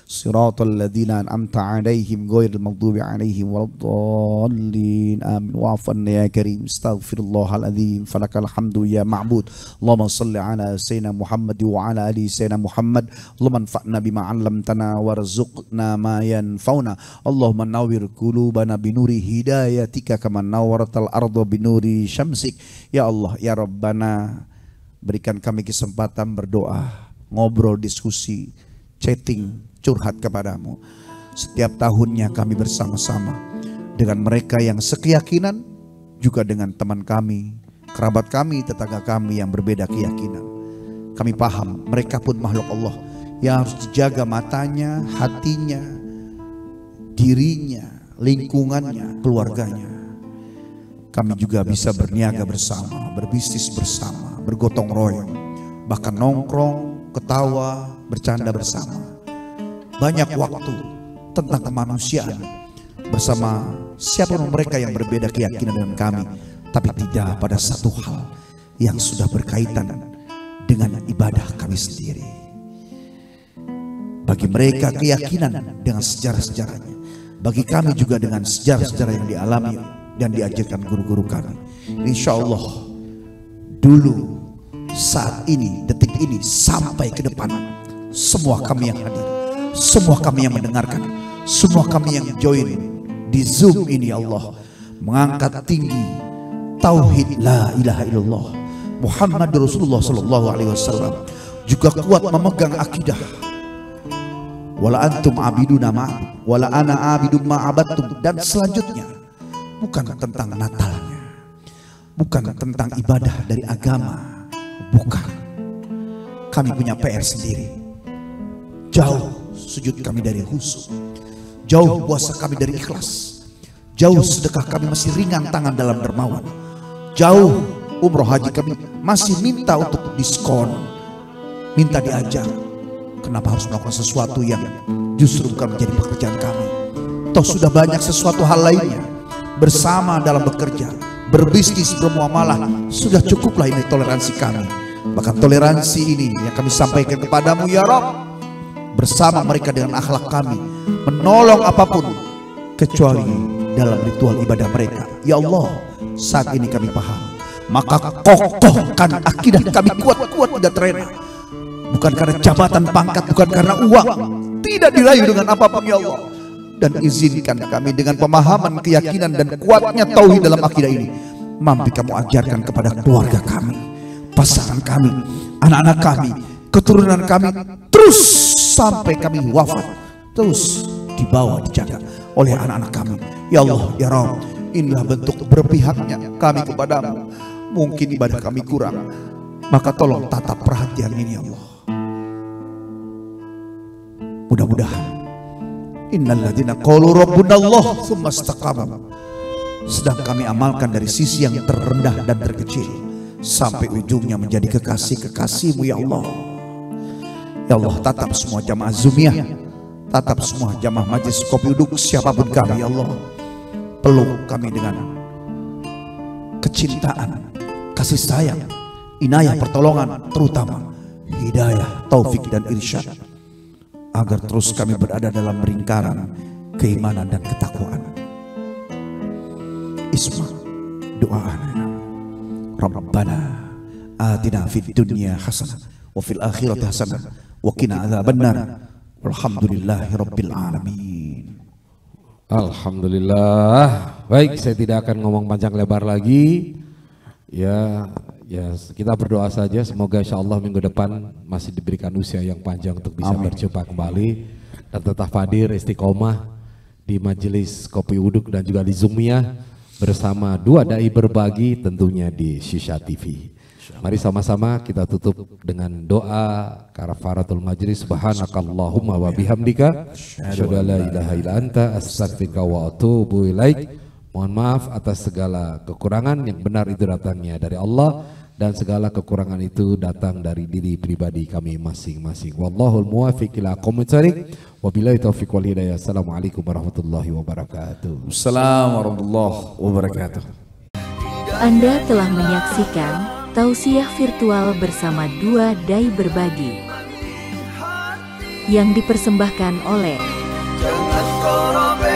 siratal ladzina an'amta 'alaihim ghairil maghdubi 'alaihim waladdallin. Amin. Wa'afan ya karim, astaghfirullahal adzim, falakal hamdu ya ma'bud. Allahumma shalli ala sayyidina Muhammad wa ala ali sayyidina Muhammad. Allahumma anfa'na bima 'allamtana warzuqna ma yanfa'una. Allahumma nawwir qulubana binuri hidayatika kama nawwaratal arda binuri syamsik. Ya Allah, ya Rabbana, berikan kami kesempatan berdoa, ngobrol, diskusi, chatting, curhat kepadamu. Setiap tahunnya kami bersama-sama dengan mereka yang sekeyakinan, juga dengan teman kami, kerabat kami, tetangga kami yang berbeda keyakinan. Kami paham mereka pun makhluk Allah yang harus dijaga matanya, hatinya, dirinya, lingkungannya, keluarganya. Kami juga bisa berniaga bersama, berbisnis bersama, bergotong royong, bahkan nongkrong, ketawa, bercanda bersama. Banyak waktu tentang kemanusiaan bersama siapapun mereka yang berbeda keyakinan dengan kami, tapi tidak pada satu hal yang sudah berkaitan dengan ibadah kami sendiri. Bagi mereka keyakinan dengan sejarah-sejarahnya, bagi kami juga dengan sejarah-sejarah yang dialami dan diajarkan guru-guru kami. Insya Allah dulu, saat ini, detik ini, sampai ke depan, semua kami yang hadir, semua kami yang mendengarkan, semua kami yang join di Zoom ini, ya Allah, mengangkat tinggi tauhid la ilaha illallah Muhammad Rasulullah sallallahu alaihi wasallam, juga kuat memegang akidah wala antum abiduna ma'abud wala ana abidum ma'abattum, dan selanjutnya bukan tentang Natalnya, bukan tentang ibadah dari agama, bukan. Kami punya PR sendiri. Jauh sujud kami dari khusyuk, jauh puasa kami dari ikhlas, jauh sedekah kami masih ringan tangan dalam dermawan, jauh umroh haji kami masih minta untuk diskon, minta diajar. Kenapa harus melakukan sesuatu yang justru bukan menjadi pekerjaan kami? Toh sudah banyak sesuatu hal lainnya. Bersama dalam bekerja, berbisnis, bermuamalah, sudah cukuplah ini toleransi kami. Bahkan toleransi ini yang kami sampaikan kepadamu ya Rabb, bersama mereka dengan akhlak kami, menolong apapun kecuali dalam ritual ibadah mereka. Ya Allah, saat ini kami paham, maka kokohkan akidah kami kuat-kuat, tidak terlena. Bukan karena jabatan, pangkat, bukan karena uang, tidak dirayu dengan apapun ya Allah. Dan izinkan kami dengan pemahaman, keyakinan, dan kuatnya tauhid dalam akidah ini, mampu kamu ajarkan kepada keluarga kami, pasangan kami, anak-anak kami, keturunan kami, terus sampai kami wafat, terus dibawa, dijaga oleh anak-anak kami. Ya Allah, ya Rabb, inilah bentuk berpihaknya kami kepadamu. Mungkin ibadah kami kurang, maka tolong tatap perhatian ini ya Allah. Mudah-mudahan innalladzina qalu rabbunallah tsumma istaqamu sedang kami amalkan dari sisi yang terendah dan terkecil sampai ujungnya menjadi kekasih-kekasih-Mu ya Allah. Ya Allah, tatap semua jamaah Zoomiyah, tatap semua jamaah Majelis Kopi Uduk, siapapun kami ya Allah. Peluk kami dengan kecintaan, kasih sayang, inayah, pertolongan, terutama hidayah, taufik, dan irsyad, agar terus kami berada dalam lingkaran keimanan dan ketakwaan. Isma doaana Rabbana atina fid dunya hasanah wa fil akhirati hasanah wa qina adzabannar. Walhamdulillahi rabbil alamin. Alhamdulillah. Baik, saya tidak akan ngomong panjang lebar lagi. Ya, kita berdoa saja semoga insya Allah minggu depan masih diberikan usia yang panjang untuk bisa berjumpa kembali dan tetap hadir istiqomah di Majelis Kopi Uduk dan juga di Zoomiyah bersama dua dai berbagi tentunya di Shisha TV. Mari sama-sama kita tutup dengan doa kafaratul majlis. Subhanakallahumma wa bihamdika asyhadu an la ilaha illa anta astaghfiruka wa atubu ilaik. Mohon maaf atas segala kekurangan, yang benar itu datangnya dari Allah dan segala kekurangan itu datang dari diri pribadi kami masing-masing. Wallahul muwaffiq ila aqwamit thoriq. Wabillahi taufiq wal hidayah. Assalamualaikum warahmatullahi wabarakatuh. Assalamualaikum warahmatullahi wabarakatuh. Anda telah menyaksikan tausiah virtual bersama dua dai berbagi. yang dipersembahkan oleh Jangan kau